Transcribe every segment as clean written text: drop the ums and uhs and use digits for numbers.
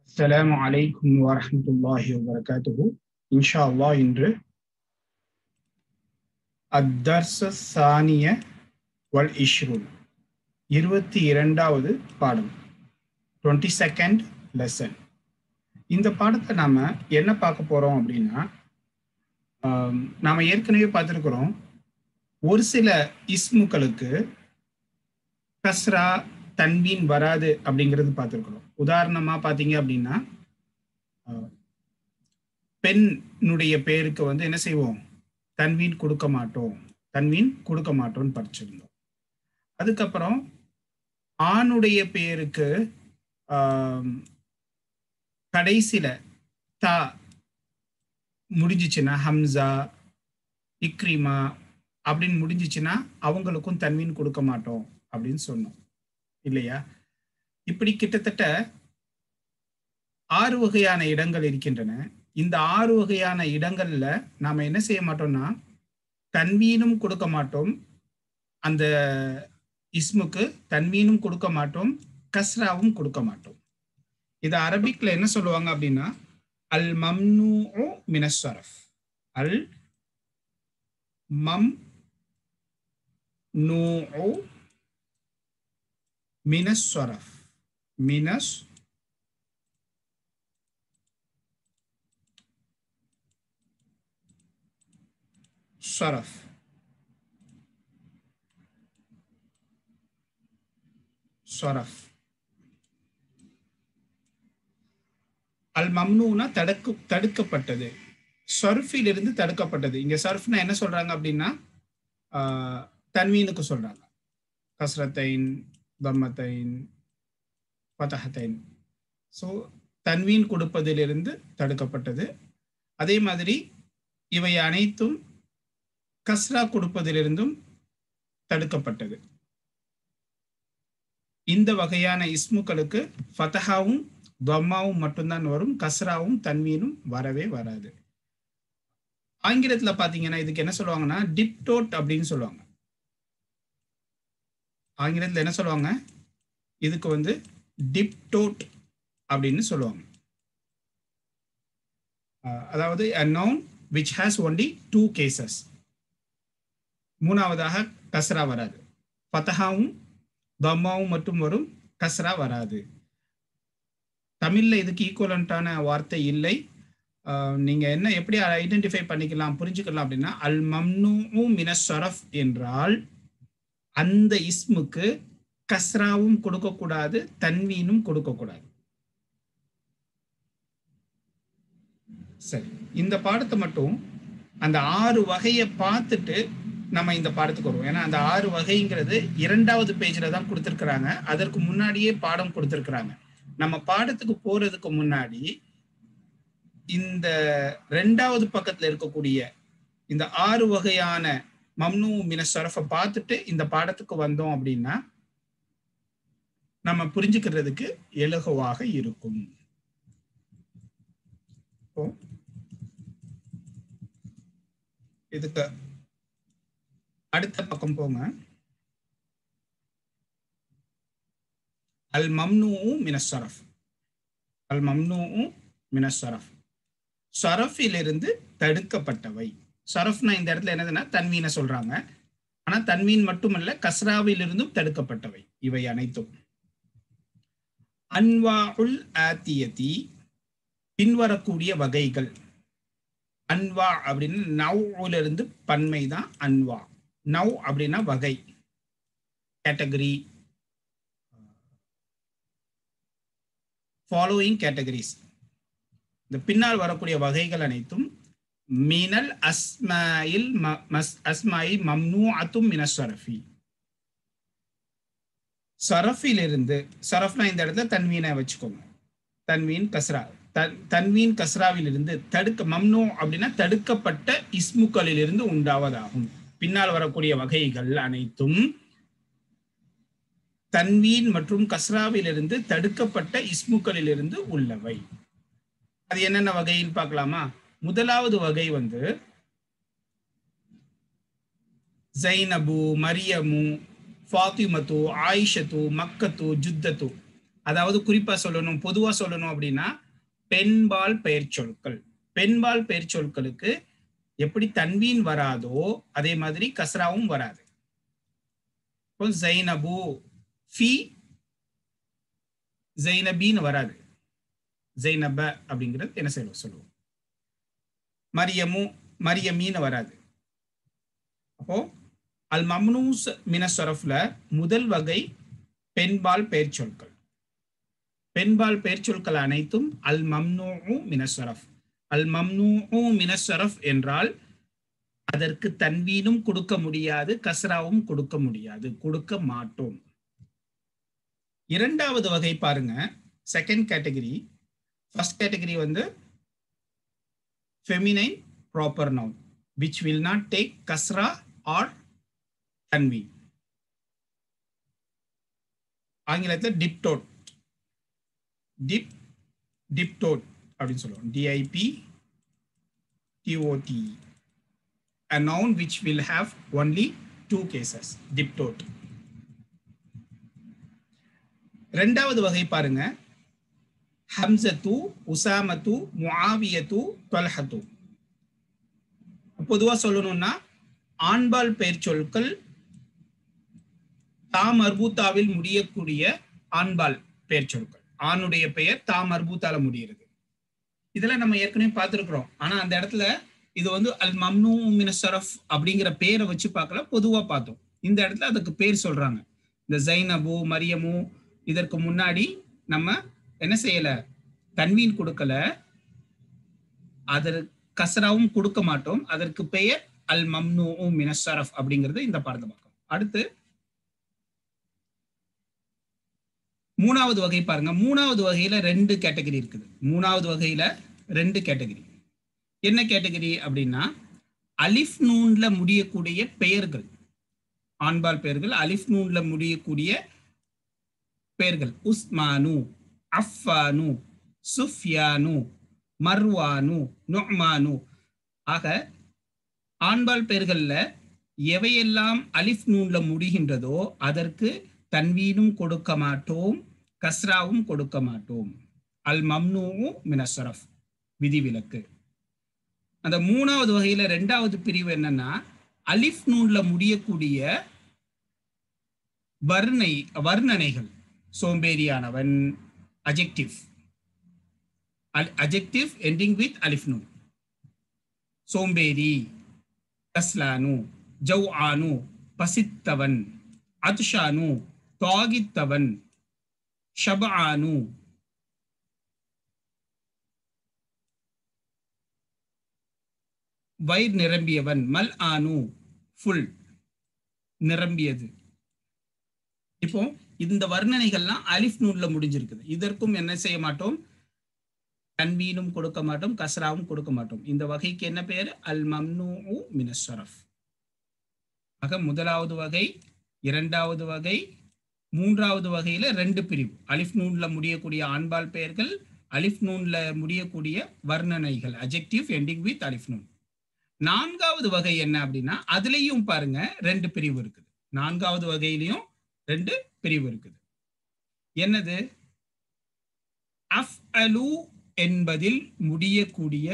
அஸ்ஸலாமு அலைக்கும் வரஹ்மத்துல்லாஹி வபரகாத்துஹு. இன்ஷா அல்லாஹ் இன்று அத்தர்ஸ சானிய வல் இஷ்ரூன் 22வது பாடம், 22nd லெசன். இந்த பாடத்தை நாம என்ன பார்க்க போறோம் அப்படின்னா, நாம ஏற்கனவே பார்த்துருக்கிறோம், ஒரு சில இஸ்முக்களுக்கு கஸ்ரா தன்வீன் வராது அப்படிங்கிறது பார்த்துருக்கிறோம். உதாரணமா பார்த்தீங்க அப்படின்னா, பெண்ணுடைய பேருக்கு வந்து என்ன செய்வோம், தன்வீன் கொடுக்க மாட்டோம்னு படிச்சிருந்தோம். அதுக்கப்புறம் ஆணுடைய பேருக்கு கடைசியில தா முடிஞ்சிச்சுன்னா, ஹம்சா, இக்ரிமா அப்படின்னு முடிஞ்சிச்சுன்னா அவங்களுக்கும் தன்வீன் கொடுக்க மாட்டோம் அப்படின்னு சொன்னோம் இல்லையா? இப்படி கிட்டத்தட்ட 6 வகையான இடங்கள் இருக்கின்றன. இந்த 6 வகையான இடங்கள்ல நாம என்ன செய்ய மாட்டோம்னா, தன்வீனும் கொடுக்க மாட்டோம், அந்த இஸ்முக்கு தன்வீனும் கொடுக்க மாட்டோம், கஸ்ராவும் கொடுக்க மாட்டோம். இது அரபிக்ல என்ன சொல்லுவாங்க அப்படின்னா, அல் மம்னூஉ மினஸ் ஸரஃப். அல் மம்னூஉ மினஸ் ஸரஃப். மினஸ் ஸரஃப். ஸரஃப். அல் மம்னூனா தடுக்கப்பட்டது, ஸர்ஃபிலிருந்து தடுக்கப்பட்டது. இங்க ஸர்ஃப்னா என்ன சொல்றாங்க அப்படின்னா, தன்வீனுக்கு சொல்றாங்க. கஸ்ரத்தைன், தம்மத்தைன், ஃபதஹத்தைன். ஸோ தன்வீன் கொடுப்பதிலிருந்து தடுக்கப்பட்டது. அதே மாதிரி இவை அனைத்தும் கஸ்ரா கொடுப்பதிலிருந்தும் தடுக்கப்பட்டது. இந்த வகையான இஸ்முக்களுக்கு ஃபதஹாவும் தம்மாவும் மட்டும்தான் வரும், கஸ்ராவும் தன்வீனும் வரவே வராது. ஆங்கிலத்துல பாத்தீங்கன்னா இதுக்கு என்ன சொல்லுவாங்கன்னா, டிப்டோட் அப்படின்னு சொல்லுவாங்க. ஆங்கிலத்துல என்ன சொல்லுவாங்க, இதுக்கு வந்து டிப்டோட் அப்படின்னு சொல்லுவாங்க. அதாவது a noun which has only 2 cases. மூணாவதாக கஸ்ரா வராது, ஃபதஹாவும் தம்மாவும் மட்டும் வரும், கஸ்ரா வராது. தமிழ்ல இதுக்கு ஈக்குவலண்டான வார்த்தை இல்லை. நீங்க என்ன எப்படி ஐடென்டிஃபை பண்ணிக்கலாம், புரிஞ்சுக்கலாம் அப்படின்னா, அல் மம்னூஉ மினஸ் ஸரஃப் என்றால் அந்த இஸ்முக்கு கஸ்ராவும் கொடுக்கக்கூடாது, தன்வீனும் கொடுக்கக்கூடாது. சரி, இந்த பாடத்தை மட்டும் அந்த 6 வகையை பார்த்துட்டு நம்ம இந்த பாடத்துக்கு வருவோம். ஏன்னா அந்த 6 வகைங்கிறது 2வது பேஜ்ல தான் கொடுத்துருக்குறாங்க. அதற்கு முன்னாடியே பாடம் கொடுத்துருக்குறாங்க. நம்ம பாடத்துக்கு போறதுக்கு முன்னாடி இந்த 2வது பக்கத்துல இருக்கக்கூடிய இந்த 6 வகையான மம்னூ மினஸ் ஸரஃபை பார்த்துட்டு இந்த பாடத்துக்கு வந்தோம் அப்படின்னா நம்ம புரிஞ்சுக்கிறதுக்கு இலகுவாக இருக்கும். இதுக்கு அடுத்த பக்கம் போங்க. அல் மம்னூஉ மினஸ் ஸரஃப். அல் மம்னூஉ மினஸ் ஸரஃப், ஸரஃபிலிருந்து தடுக்கப்பட்டவை. ஸரஃப்னா இந்த இடத்துல என்னதுன்னா தன்வீனை சொல்றாங்க. ஆனா தன்வீன் மட்டுமல்ல, கஸ்ராவிலிருந்தும் தடுக்கப்பட்டவை இவை அனைத்தும். அன்வாஉல் ஆத்தியதி, பின்வரக்கூடிய வகைகள். அன்வா அப்படின்னு நவ்லிருந்து பன்மை தான் அன்வா. நவ் அப்படின்னா வகை, கேட்டகரி, ஃபாலோயிங் கேட்டகரிஸ். இந்த பின்னால் வரக்கூடிய வகைகள் அனைத்தும் மினல் அஸ்மாயில் மம்னூஅத்தும் மினஸ் ஸரஃபி. ஸரஃபிலிருந்து, ஸரஃப்னா இந்த இடத்துல தன்வீனை வச்சுக்கோங்க, தன்வீன் கஸ்ரா. தன்வீன் கஸ்ராவிலிருந்து மம்னூ அப்படின்னா தடுக்கப்பட்ட இஸ்முக்களிலிருந்து உண்டாவதாகும். பின்னால் வரக்கூடிய வகைகள் அனைத்தும் தன்வீன் மற்றும் கஸ்ராவிலிருந்து தடுக்கப்பட்ட இஸ்முக்களிலிருந்து உள்ளவை. அது என்னென்ன வகைன்னு பார்க்கலாமா? முதலாவது வகை வந்து ஜைனபு, மரியமு, ஃபாத்திமத்து, ஆயிஷத்து, மக்கத்து, ஜுத்தத்து. அதாவது குறிப்பா சொல்லணும், பொதுவா சொல்லணும் அப்படின்னா பெண்பால் பெயர் சொற்கள். பெண்பால் பெயர் சொற்களுக்கு எப்படி தன்வீன் வராதோ அதே மாதிரி கஸ்ராவும் வராது. இப்போ ஜைனபு ஃபி ஜைனபின்னு வராது, ஜைனப அப்படிங்கிறது என்ன சொல்லுவோம். மரியமு மரியமீன்னு வராது. அப்போ அல் மம்னூஸ் மினஸ்ஸரஃப்ல முதல் வகை பெண்பால் பெயர் சொற்கள். பெண்பால் பெயர் சொற்கள் அனைத்தும் அல் மம்னூஉ மினஸ்ஸரஃப். அல் மம்னூஉ மினஸ்ஸரஃப் என்றால் அதற்கு தன்வீனும் கொடுக்க முடியாது, கஸ்ராவும் கொடுக்க முடியாது, கொடுக்க மாட்டோம். இரண்டாவது வகை பாருங்க, செகண்ட் கேட்டகரி. ஃபர்ஸ்ட் கேட்டகரி வந்து feminine proper noun which will not take kasra or tanween. ஆங்கிலத்தில் டிப்டோட், டிப்டோட் அப்படின்னு சொல்லுவோம். DIPTOT, a noun which will have only two cases, diptot. இரண்டாவது வகை பாருங்க, ஹம்சத்து, உசாமத்து, முஆவியத்து, தொல்ஹத்து. பொதுவா சொல்லணும்னா ஆண்பால் பெயர் சொற்கள் தாம் மர்பூத்தாவில் முடியக்கூடிய ஆண்பால் பெயர் சொற்கள். ஆணுடைய பெயர் தாம் மர்பூத்தால முடிகிறது. இதெல்லாம் நம்ம ஏற்கனவே பார்த்துருக்கிறோம். ஆனா அந்த இடத்துல இது வந்து அல் மம்னூ மினஸ்ஸரஃப் அப்படிங்கிற பேரை வச்சு பார்க்கல, பொதுவா பார்த்தோம். இந்த இடத்துல அதுக்கு பேர் சொல்றாங்க. இந்த ஜைனபு மரியமு இதற்கு முன்னாடி நம்ம என்ன செய்யல, தன்வீன் கொடுக்கல, அதற்கு கஸ்ராவும் கொடுக்க மாட்டோம். அதற்கு பெயர் அல் மம்னூ மினஸ்ஸரஃப் அப்படிங்கிறது இந்த பாடத்தை பார்க்கணும். அடுத்து மூணாவது வகை பாருங்க. மூணாவது வகையில ரெண்டு கேட்டகரி இருக்குது. மூணாவது வகையில ரெண்டு கேட்டகரி. என்ன கேட்டகரி அப்படின்னா அலிஃப் நூன்ல முடியக்கூடிய பெயர்கள், ஆண்பால் பெயர்கள் அலிஃப் நூன்ல முடியக்கூடிய பெயர்கள். உஸ்மானு, அஃபானு, சுஃப்யானு, மர்வானு, நுஅமானு. ஆக ஆண்பால் பெயர்கள்ல எவையெல்லாம் அலிஃப் நூன்ல முடிகின்றதோ அதற்கு தன்வீனும் கொடுக்க மாட்டோம், கஸ்ராவும் கொடுக்க மாட்டோம். அல் மம்னூ மினஸ்ஸரஃப் விதிவிலக்கு. அந்த மூணாவது வகையில ரெண்டாவது பிரிவு என்னன்னா அலிஃப் நூன்ல முடியக்கூடிய வர்ணனைகள். சோம்பேறியானவன், adjective, adjective ending with alif nun. சோம்பேறி, கஸ்லானு, ஜவ்ஆனு, பசித்தவன், அத்ஷானு, தாகித்தவன், ஷபஆனு, வயிறு நிரம்பியவன், மல் ஆனு, ஃபுல், நிரம்பியது. இப்போ இந்த வர்ணனைகள்லாம் அலிஃப் நூன்ல முடிஞ்சிருக்குது. இதற்கும் என்ன செய்ய மாட்டோம், தன்வீனும் கொடுக்க மாட்டோம், கஸ்ராவும் கொடுக்க மாட்டோம். இந்த வகைக்கு என்ன பெயர், அல் மம்னூ மினஸ்ஸரஃப். ஆக முதலாவது வகை, இரண்டாவது வகை, மூன்றாவது வகையில ரெண்டு பிரிவு. அலிஃப் நூன்ல முடியக்கூடிய ஆண்பால் பெயர்கள், அலிஃப் நூன்ல முடியக்கூடிய வர்ணனைகள், அட்ஜெக்டிவ் எண்டிங் வித் அலிஃப் நூன். நான்காவது வகை என்ன அப்படின்னா அதுலயும் பாருங்க ரெண்டு பிரிவு இருக்குது. நான்காவது வகையிலையும் ரெண்டு பிரிவு இருக்குது. என்னது, அஃஅலு என்பதில் முடியக்கூடிய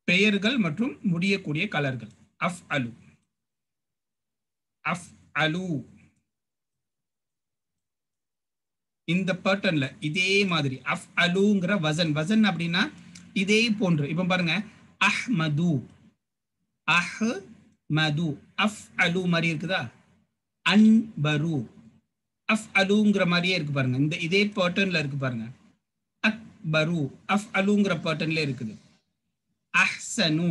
பெயர்கள் மற்றும் முடியக்கூடிய கலர்கள். அஃஅலு, அஃஅலு இந்த பேட்டர்ன்ல இதே மாதிரி அஃஅலுங்கிற வசன், வசன் அப்படின்னா இதே போன்று. இப்ப பாருங்க, அஹ்மது, அஹ்மது, அஃஅலு மாதிரி இருக்குதா. அன்பரு, அஃஅலுங்கிற மாதிரியே இருக்கு பாருங்க. இந்த இதே பேட்டர்ன்ல இருக்கு பாருங்க. அக்பரு, அஃஅலுங்கிற பேட்டர்ன்ல இருக்குது. அஹ்சனு,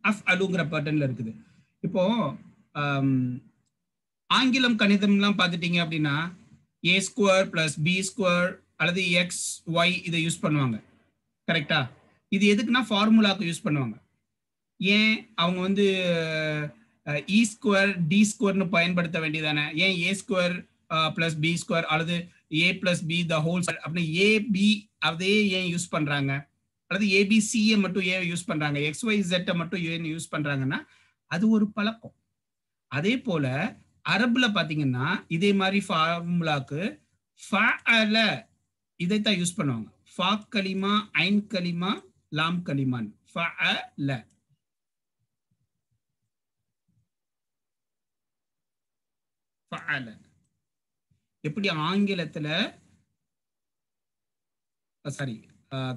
அஃஅலுங்கிற பேட்டர்ன்ல இருக்குது. இப்போ ஆங்கிலம் கணிதம்லாம் பார்த்துட்டீங்க அப்படின்னா ஏ ஸ்கொயர் பிளஸ் பி ஸ்கொயர் அல்லது எக்ஸ் ஒய் இதை யூஸ் பண்ணுவாங்க. கரெக்டா? இது எதுக்குன்னா ஃபார்முலாக்கு யூஸ் பண்ணுவாங்க. ஏன் அவங்க வந்து இ ஸ்கொயர் டி ஸ்கொயர்னு பயன்படுத்த வேண்டியதானே? ஏன் A square plus B square அல்லது A plus B the whole square அப்படின்னு ஏபி அதே ஏன் யூஸ் பண்றாங்க? அல்லது ஏபிசியை மட்டும் ஏன் யூஸ் பண்றாங்க? எக்ஸ் ஒய் ஜெட்டை மட்டும் ஏன் யூஸ் பண்றாங்கன்னா அது ஒரு பழக்கம். அதே போல அரபுல பாத்தீங்கன்னா இதே மாதிரி ஃபார்முலாக்கு ஃபஅல இதைத்தான் யூஸ் பண்ணுவாங்க. ஃபா கலிமா, ஐன் கலிமா, லாம் கலிமான். ஃபஅல. ஃபஅல. எப்படி ஆங்கிலத்துல சாரி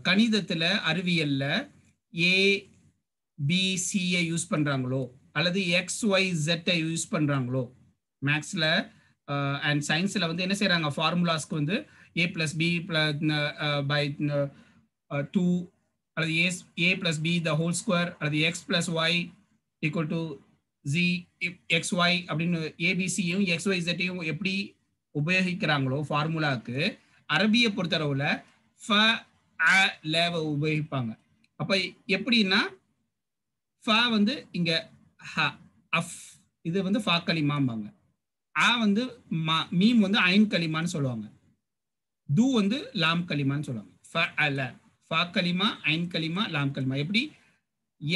கணிதத்துல அறிவியல்ல ஏ பி சி யூஸ் பண்றாங்களோ அல்லது எக்ஸ் ஒய் ஜெட் யூஸ் பண்றாங்களோ, மேக்ஸ்ல அண்ட் சயின்ஸ்ல வந்து என்ன செய்யறாங்க, ஃபார்முலாஸ்க்கு வந்து A plus B plus by 2 அல்லது A plus B the whole square அல்லது X plus Y equal to G X Y அப்படின்னு ஏபிசியும் எக்ஸ் ஒய் ஜெட்டையும் எப்படி உபயோகிக்கிறாங்களோ ஃபார்முலாக்கு, அரபியை பொறுத்தளவுல ஃப அ லேவை உபயோகிப்பாங்க. அப்ப எப்படின்னா ஃப வந்து இங்க ஹ அஃப் இது வந்து ஃபா கலிமாம்பாங்க. ஆ வந்து மீம் வந்து ஐன் கலிமான்னு சொல்லுவாங்க. து வந்து லாம் கலிமான்னு சொல்லுவாங்க. ஃப அல ஃபா கலிமா, ஐன் கலிமா, லாம் கலிமா. எப்படி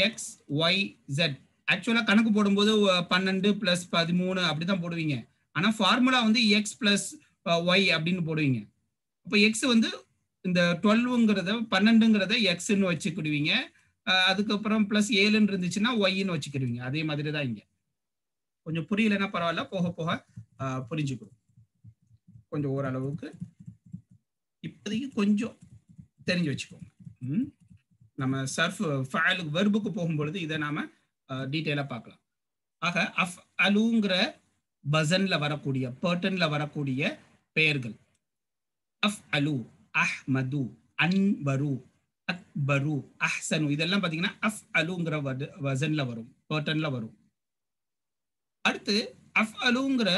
எக்ஸ் ஒய் ஜெட் ஆக்சுவலா கணக்கு போடும்போது 12 பிளஸ் 13 அப்படிதான் போடுவீங்க. ஆனா ஃபார்முலா வந்து எக்ஸ் பிளஸ் ஒய் அப்படின்னு போடுவீங்க. அப்ப எக்ஸ் வந்து இந்த 12ங்கிறத 12ங்கிறத எக்ஸ்ன்னு வச்சுக்கிடுவீங்க. அதுக்கப்புறம் பிளஸ் 7 இருந்துச்சுன்னா ஒய்ன்னு வச்சுக்கிடுவீங்க. அதே மாதிரி தான் இங்க. கொஞ்சம் புரியலன்னா பரவாயில்ல, போக போக புரிஞ்சுக்கணும். கொஞ்சம் ஓரளவுக்கு இப்போதைக்கு கொஞ்சம் தெரிஞ்சு வச்சுக்கோங்க. நம்ம சர்ஃப் ஃபஅலுக்கு வெர்புக்கு போகும்பொழுது இதை நாம டீட்டெயிலா பார்க்கலாம். ஆக அஃப் அலுங்கிற பசன்ல வரக்கூடிய பர்டன்ல வரக்கூடிய பெயர்கள் அஃப் அலு, அஹ்மது, அன்வரு, அக்பரு, அஹ்சனு இதெல்லாம் பாத்தீங்கன்னா அஃப் அலுங்கிற வசன்ல வரும், பர்டன்ல வரும். அடுத்து அஃப் அலுங்கிற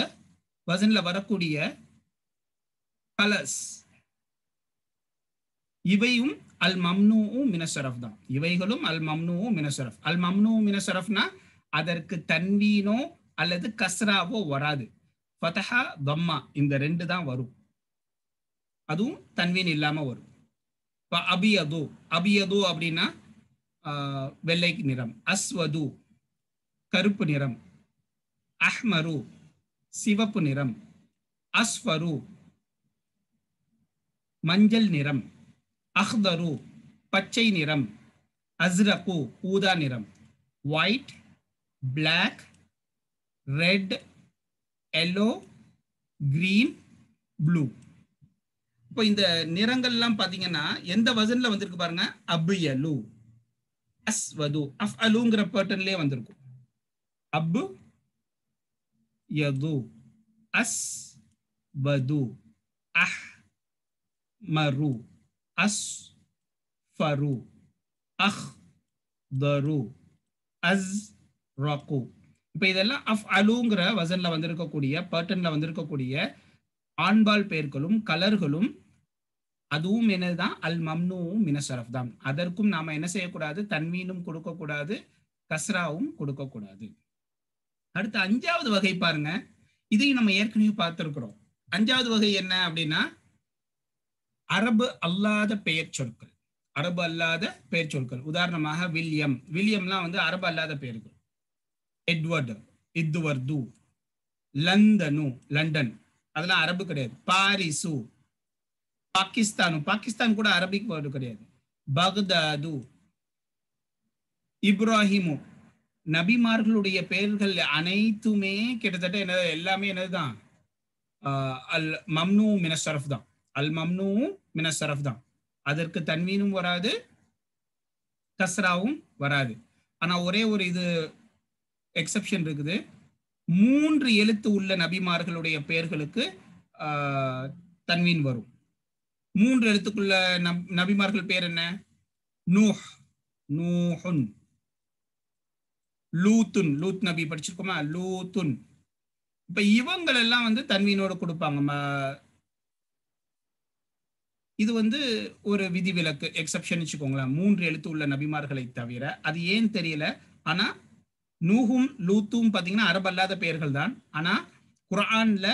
வசன்ல வரக்கூடிய கலர்ஸ் இவையும் அல் மம்னூ மினஷரஃப் தான். இவைகளும் அல் மம்னூ மினஷரஃப். அல் மம்னூ மினஷரஃப்னா அதற்கு தன்வீனோ அல்லது கஸ்ராவோ வராது. ஃபதஹா தம்மா இந்த ரெண்டு தான் வரும். அதுவும் தன்வீன் இல்லாம வரும். அபியது, அபியது அப்படின்னா வெள்ளை நிறம். அஸ்வது கருப்பு நிறம். அஹ்மரு சிவப்பு நிறம். அஸ்ஃபரு மஞ்சள் நிறம். அஹ்தரு பச்சை நிறம். அஸ்ரகு ஊதா நிறம். White, black, red, yellow, green, blue. இப்போ இந்த நிறங்கள்லாம் பாத்தீங்கன்னா எந்த வசன்ல வந்திருக்கு பாருங்க, அப்யலு, அஸ்வது, அஃஅலுங்கிற பேட்டர்ன்லயே வந்திருக்கும். அப் யது, அஸ் வது, அஹ் மரு, அஸ் ஃபரு, அஹ் தரு, அஸ் ரகு. இப்போ இதெல்லாம் அஃப் அலுங்கிற வசன்ல வந்திருக்கக்கூடிய பேட்டர்ன்ல வந்திருக்கக்கூடிய ஆண்பால் பெயர்களும் கலர்களும் அதுவும் என்னதுதான் அல் மம்னூ மினஷரஃப் தான். அதற்கும் நாம என்ன செய்யக்கூடாது, தன்வீனும் கொடுக்கக்கூடாது, கஸ்ராவும் கொடுக்கக்கூடாது. அடுத்து 5வது வகை பாருங்க. இதையும் நம்ம ஏற்கனவே பார்த்திருக்கிறோம். 5வது வகை என்ன அப்படின்னா அரபு அல்லாத பெயர் சொற்கள். அரபு அல்லாத பெயர் சொற்கள். உதாரணமாக வில்லியம், வில்லியம்லாம் வந்து அரபு அல்லாத பெயர்கள். எட்வர்டு, இத்வர்து, லந்தனு லண்டன் அதெல்லாம் அரபு கிடையாது. பாரிசு, பாகிஸ்தானு பாகிஸ்தான் கூட அரபிக் வேர்டு கிடையாது. பக்தாது, இப்ராஹிமு. நபிமார்களுடைய பெயர்கள் அனைத்துமே கிட்டத்தட்ட என்ன எல்லாமே என்னதுதான் அல் மம்னூ மினஷரஃப் தான். அல் மம்னூ மினஷரஃப் தான். அதற்கு தன்வீனும் வராது, கஸ்ராவும் வராது. ஆனா ஒரே ஒரு இது எக்ஸெப்ஷன் இருக்குது. 3 எழுத்து உள்ள நபிமார்களுடைய பெயர்களுக்கு தன்வீன் வரும். 3 எழுத்துக்குள்ள நபிமார்கள் பேர் என்ன? நூஹ், நூஹுன். லூத்துன், லூத் நபி படிச்சிருக்கோமா, லூத்துன். இப்ப இவங்கள் எல்லாம் வந்து தன்வீனோட கொடுப்பாங்க. இது வந்து ஒரு விதிவிலக்கு, எக்ஸெப்ஷன் வச்சுக்கோங்களேன். 3 எழுத்து உள்ள நபிமார்களை தவிர. அது ஏன் தெரியல. ஆனா நூஹும் லூத்தும் பாத்தீங்கன்னா அரபு அல்லாத பெயர்கள் தான். ஆனா குர்ஆன்ல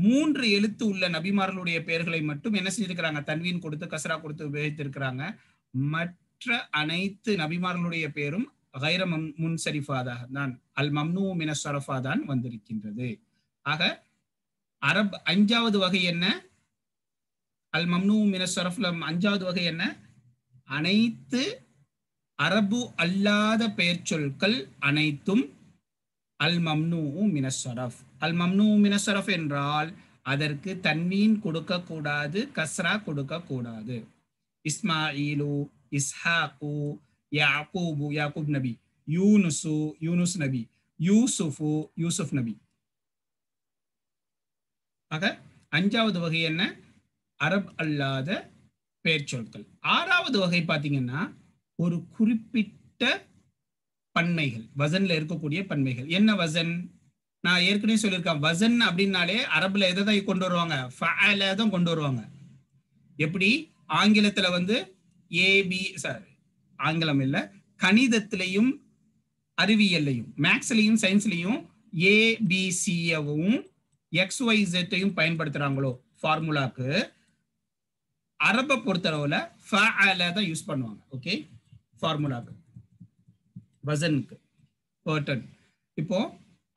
3 எழுத்து உள்ள நபிமார்களுடைய பெயர்களை மட்டும் என்ன செஞ்சிருக்கிறாங்க, தன்வீன் கொடுத்து கஸ்ரா கொடுத்து உபயோகித்திருக்கிறாங்க. மற்ற அனைத்து நபிமார்களுடைய பெயரும் கைர முன்சரிஃபாதாக தான், அல் மம்னூ மினஷரஃபா தான் வந்திருக்கின்றது. ஆக அரபு 5வது வகை என்ன, அல் மம்னூ மினஸ் ஸரஃப்ல அஞ்சாவது வகை என்ன? அனைத்து அரபு அல்லாத பெயர் சொற்கள் அனைத்தும் அல் மம்னூ மினஸ் ஸரஃப். அல் மம்னூ மினஸ் ஸரஃப் என்றால் அதற்கு தன்வீன் கொடுக்க கூடாது, கஸ்ரா கொடுக்க கூடாது. இஸ்மாயிலு, இஸ்ஹாக்கு, யாக்கூபு, யாக்கூப் நபி, யூனுசு, யூனுஸ் நபி, யூசுஃபு, யூசுப் நபி. ஆக அஞ்சாவது வகை என்ன? அரபு அல்லாத பெயர் சொற்கள். ஆறாவது வகை பார்த்தீங்கன்னா ஒரு குறிப்பிட்ட பன்மைகள், வசன்ல இருக்கக்கூடிய பன்மைகள். என்ன வசன்? நான் ஏற்கனவே சொல்லியிருக்கேன், வசன் அப்படின்னாலே அரபுல எதை தான் கொண்டு வருவாங்க? ஃபஅல தான் கொண்டு வருவாங்க. எப்படி ஆங்கிலத்துல வந்து ஏபி, சாரி ஆங்கிலம் இல்ல, கணிதத்திலையும் அறிவியல்லையும் மேக்ஸ்லையும் சயின்ஸ்லையும் ஏபிசியவும் XYZ பயன்படுத்துறாங்களோ ஃபார்முலாக்கு, அரபை பொறுத்தளவுல ஃபஅல தான் யூஸ் பண்ணுவாங்க. ஓகே, ஃபார்முலாக்கு, வசனுக்கு, பேர்டன். இப்போ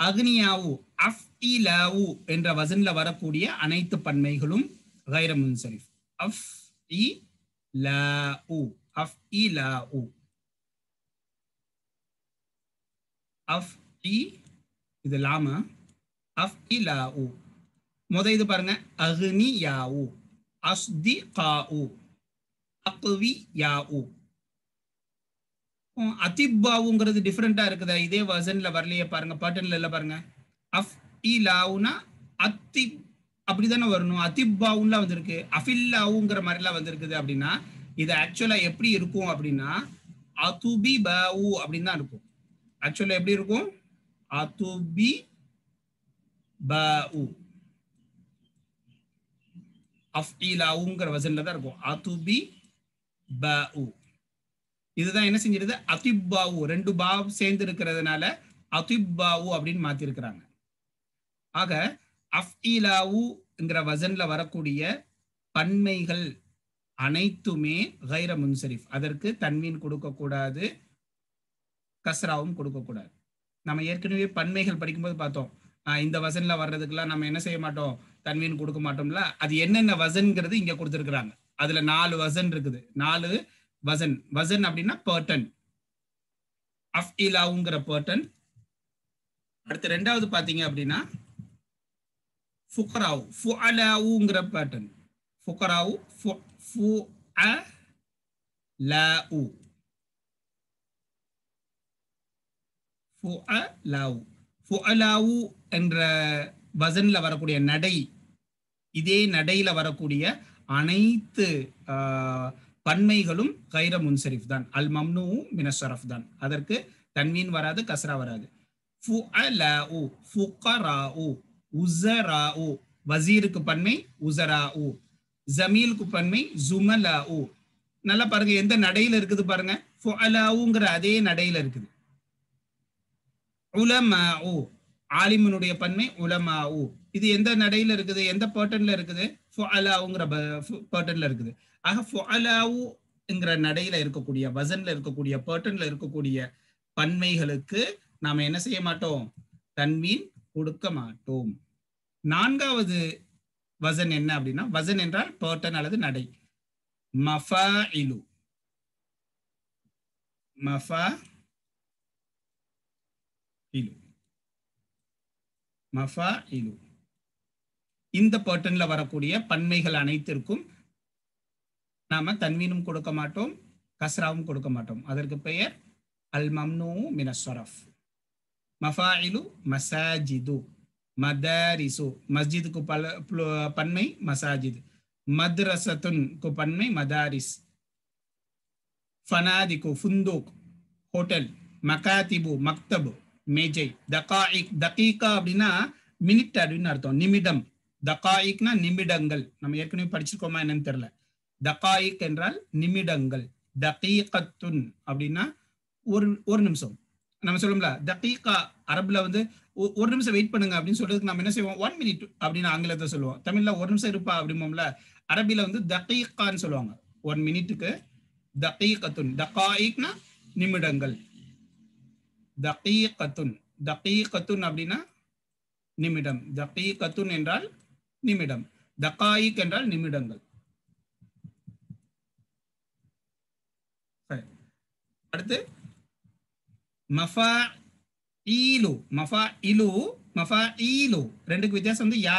அக்னியாவு, அஃஇலாவு என்ற வசன்ல வரக்கூடிய அனைத்து பன்மைகளும் கைர முன்சரிஃப். அஃஇலாஉ, அஃஇலாஉ, அஃஇ இது லாம, அஃஇலாஉ. இது பாருங்க, அக்னியாவு, அஸ்திகாஉ, அக்வியாஉ. அதிப்பாவுங்கிறது டிஃபரெண்டா இருக்குதா? இதே வசன்ல வரலையே பாருங்க, பேட்டர்ன்ல இல்ல பாருங்க. அஃஇலாவுனா அத்தி அப்படிதானே வரணும். அதிப்பாவுலாம் வந்திருக்கு, அஃபில்லாவுங்கிற மாதிரிலாம் வந்திருக்குது. அப்படின்னா இது ஆக்சுவலா எப்படி இருக்கும் அப்படின்னா அதுபி பாவு அப்படின்னு தான் இருக்கும். ஆக்சுவலா எப்படி இருக்கும்? அதுபி பாவு, அஃஇலாவுங்கிற வசன்ல தான் இருக்கும். அதுபி பாவு. இதுதான் என்ன செஞ்சிருது? அதிப்பாவு, ரெண்டு பாவ் சேர்ந்து இருக்கிறதுனால அதிப்பாவு அப்படின்னு மாத்தி இருக்கிறாங்க. ஆக அஃஇலாவுங்கிற வசன்ல வரக்கூடிய பன்மைகள் அனைத்துமே கைர முன்சரிஃப். அதற்கு தன்வீன் கொடுக்க கூடாது, கஸ்ராவும் கொடுக்க கூடாது. நம்ம ஏற்கனவே பன்மைகள் படிக்கும்போது பார்த்தோம், இந்த வசன்ல வர்றதுக்கெல்லாம் நம்ம என்ன செய்ய மாட்டோம்? தன்வீன் கொடுக்க மாட்டோம்ல. அது என்னென்ன வசன்ங்கிறது இங்க கொடுத்துருக்காங்க. அதுல 4 வசன் இருக்குது. 4 வசன். வசன் அப்படின்னா பேர்டன், அஃஇலாவுங்கிற பேர்டன். அடுத்து ரெண்டாவது பாத்தீங்க அப்படின்னா ஃபுகராவு, ஃபுஅலாவுங்கிற பேர்டன். ஃபுகராவு, ஃபுஅலாவு, ஃபுஅலாவு. ஃபுஅலாவு என்ற வசன்ல வரக்கூடிய நடை, இதே நடையில வரக்கூடிய அனைத்து பன்மைகளும் கைர முன்சரிஃப் தான். அல் மம்னூ மினஸ் ஸரஃப் தான். அதற்கு தன்வீன் வராது, கஸ்ரா வராது. ஃபுஅலாஉ, ஃபுகராஉ, உஸராஉ, வசீருக்கு பன்மை உஸராஉ, ஜமீலுக்கு பன்மை ஜுமலாஉ. நல்லா பாருங்க, எந்த நடையில இருக்குது பாருங்க. ஃபுஅலாவுங்கிற அதே நடையில இருக்குது. உலமாஉ, ஆலிமுனுடைய பன்மை உலமாஉ. இது எந்த நடையில இருக்குது? எந்த பேர்டன்ல இருக்குது? ஃபுஅலாவுங்கிற பேர்டன்ல இருக்குது. ஆக ஃபுஅலாவுங்கிற நடையில இருக்கக்கூடிய, வசன்ல இருக்கக்கூடிய, பேர்டன்ல இருக்கக்கூடிய பன்மைகளுக்கு நாம என்ன செய்ய மாட்டோம்? தன்வீன் கொடுக்க மாட்டோம். நான்காவது வசன் என்ன அப்படின்னா, வசன் என்றால் பேர்டன் அல்லது நடை. மஃபாஇலு, மஃபாஇலு, மஃபாஇலு. இந்த பேர்டன்ல வரக்கூடிய பன்மைகள் அனைத்திற்கும் நாம தன்வீனும் கொடுக்க மாட்டோம், கஸ்ராவும் கொடுக்க மாட்டோம். அதற்கு பெயர் அல் மம்னூ மினஸ் ஸரஃப். மஃபாஇலு மசாஜிது, மதாரிசு, மஸ்ஜிதுக்கு பன்மை மசாஜித், மத்ரசத்துன்க்கு பன்மை மதாரிஸ், ஃபனாதிகு ஃபுந்தூக் ஹோட்டல், மகாதிபு மக்தபு மேஜை, தகாயிக், தகீகா அப்படின்னா மினிட் அப்படின்னு அர்த்தம், நிமிடம். தகாயிக்னா நிமிடங்கள். நம்ம ஏற்கனவே படிச்சிருக்கோமா என்னன்னு தெரியல. தகாயிக் என்றால் நிமிடங்கள். தகீகத்துன் அப்படின்னா ஒரு நிமிஷம். நம்ம சொல்லுவோம்ல தகீகா, அரபுல வந்து ஒரு நிமிஷம் வெயிட் பண்ணுங்க அப்படின்னு சொல்றதுக்கு நம்ம என்ன செய்வோம்? 1 minute அப்படின்னு ஆங்கிலத்தை சொல்லுவோம். தமிழ்ல ஒரு நிமிஷம் இருப்பா அப்படிமோம்ல. அரபில வந்து தகீகான்னு சொல்லுவாங்க 1 minute-க்கு. தகீகத்துன், தகாயிக்னா நிமிடங்கள். தகீகத்துன், தகீகத்துன் அப்படின்னா நிமிடம். தகீகத்துன் என்றால் நிமிடம், தகாயிக் என்றால் நிமிடங்கள். அடுத்து மஃபாஈலு மஃபாஈலு ரெண்டுக்கு வித்தியாசம் வந்து யா,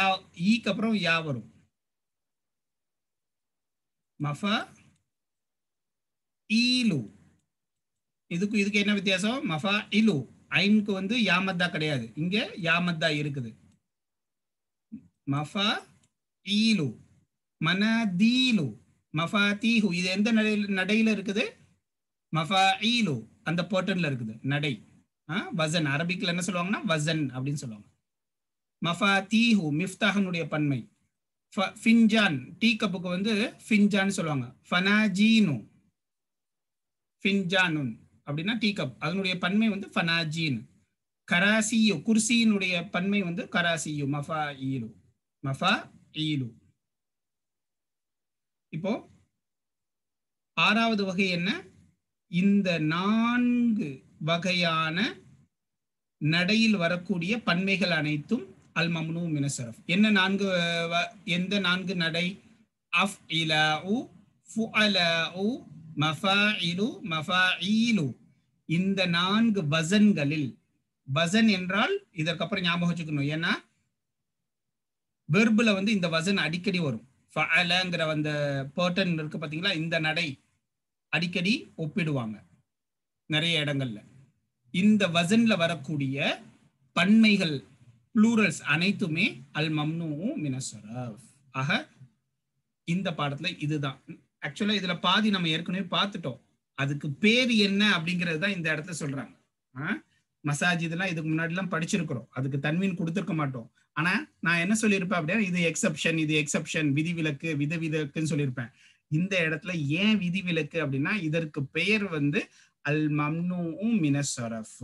ஈக்கு அப்புறம் யா வரும். மஃபாஈலு இதுக்கு என்ன வித்தியாசம்? மஃபாஇலு ஐனுக்கு வந்து யாமத்தா கிடையாது, இங்க யாமத்தா இருக்குது. மஃபாஈலு மனதீலு மஃபாதீஹு இது எந்த நடையில இருக்குது? மஃபாஈலு அந்த பேட்டர்ன்ல இருக்குது நடை. வசன் அரபிக்ல என்ன சொல்லுவாங்கன்னா வசன் அப்படின்னு சொல்லுவாங்க. மஃபாதீஹு மிஃப்தாஹனுடைய பன்மை. ஃபின்ஜான் டீ கப்புக்கு வந்து ஃபின்ஜான் சொல்லுவாங்க. ஃபனாஜீனு ஃபின்ஜானுன் அப்படின்னா டீ கப், அதனுடைய பன்மை வந்து ஃபனாஜீன். கராசியு குர்சியினுடைய பன்மை வந்து கராசியு மஃபாஈலு. இப்போ ஆறாவது வகை என்ன? இந்த 4 வகையான நடையில் வரக்கூடிய பன்மைகள் அனைத்தும் அல் மம்னூ மின ஸரஃப். எந்த 4 நடை? அஃஇலாஉ ஃபுஅலாஉ மஃபாஇலு மஃபாஈலு. இந்த 4 வசன்களில், வசன் என்றால் இதற்கப்புறம் ஞாபகம் வச்சுக்கணும், ஏன்னா வெர்புல வந்து இந்த வசன் அடிக்கடி வரும். ஃபஅலங்கிற அந்த பேட்டர்ன் இருக்கு பாத்தீங்களா, இந்த நடை அடிக்கடி ஒப்பிடுவாங்க நிறைய இடங்கள்ல. இந்த வசன்ல வரக்கூடிய பன்மைகள் ப்ளூரல்ஸ் அனைத்துமே அல் மம்னூ மின ஸரஃப். ஆக இந்த பாடத்துல இதுதான். ஆக்சுவலா இதுல பாதி நம்ம ஏற்கனவே பார்த்துட்டோம். அதுக்கு பேர் என்ன அப்படிங்கிறது தான் இந்த இடத்துல சொல்றாங்க. மசாஜித்லாம் இதுக்கு முன்னாடி எல்லாம் படிச்சிருக்கிறோம், அதுக்கு தன்வீன் கொடுத்துருக்க மாட்டோம். ஆனா நான் என்ன சொல்லியிருப்பேன் அப்படின்னா, இது எக்ஸப்ஷன் விதிவிலக்கு விதிவிலக்குன்னு சொல்லியிருப்பேன். இந்த இடத்துல ஏன் விதிவிலக்கு அப்படின்னா, இதற்கு பெயர் வந்து அல் மம்னூ மின ஸரஃப்.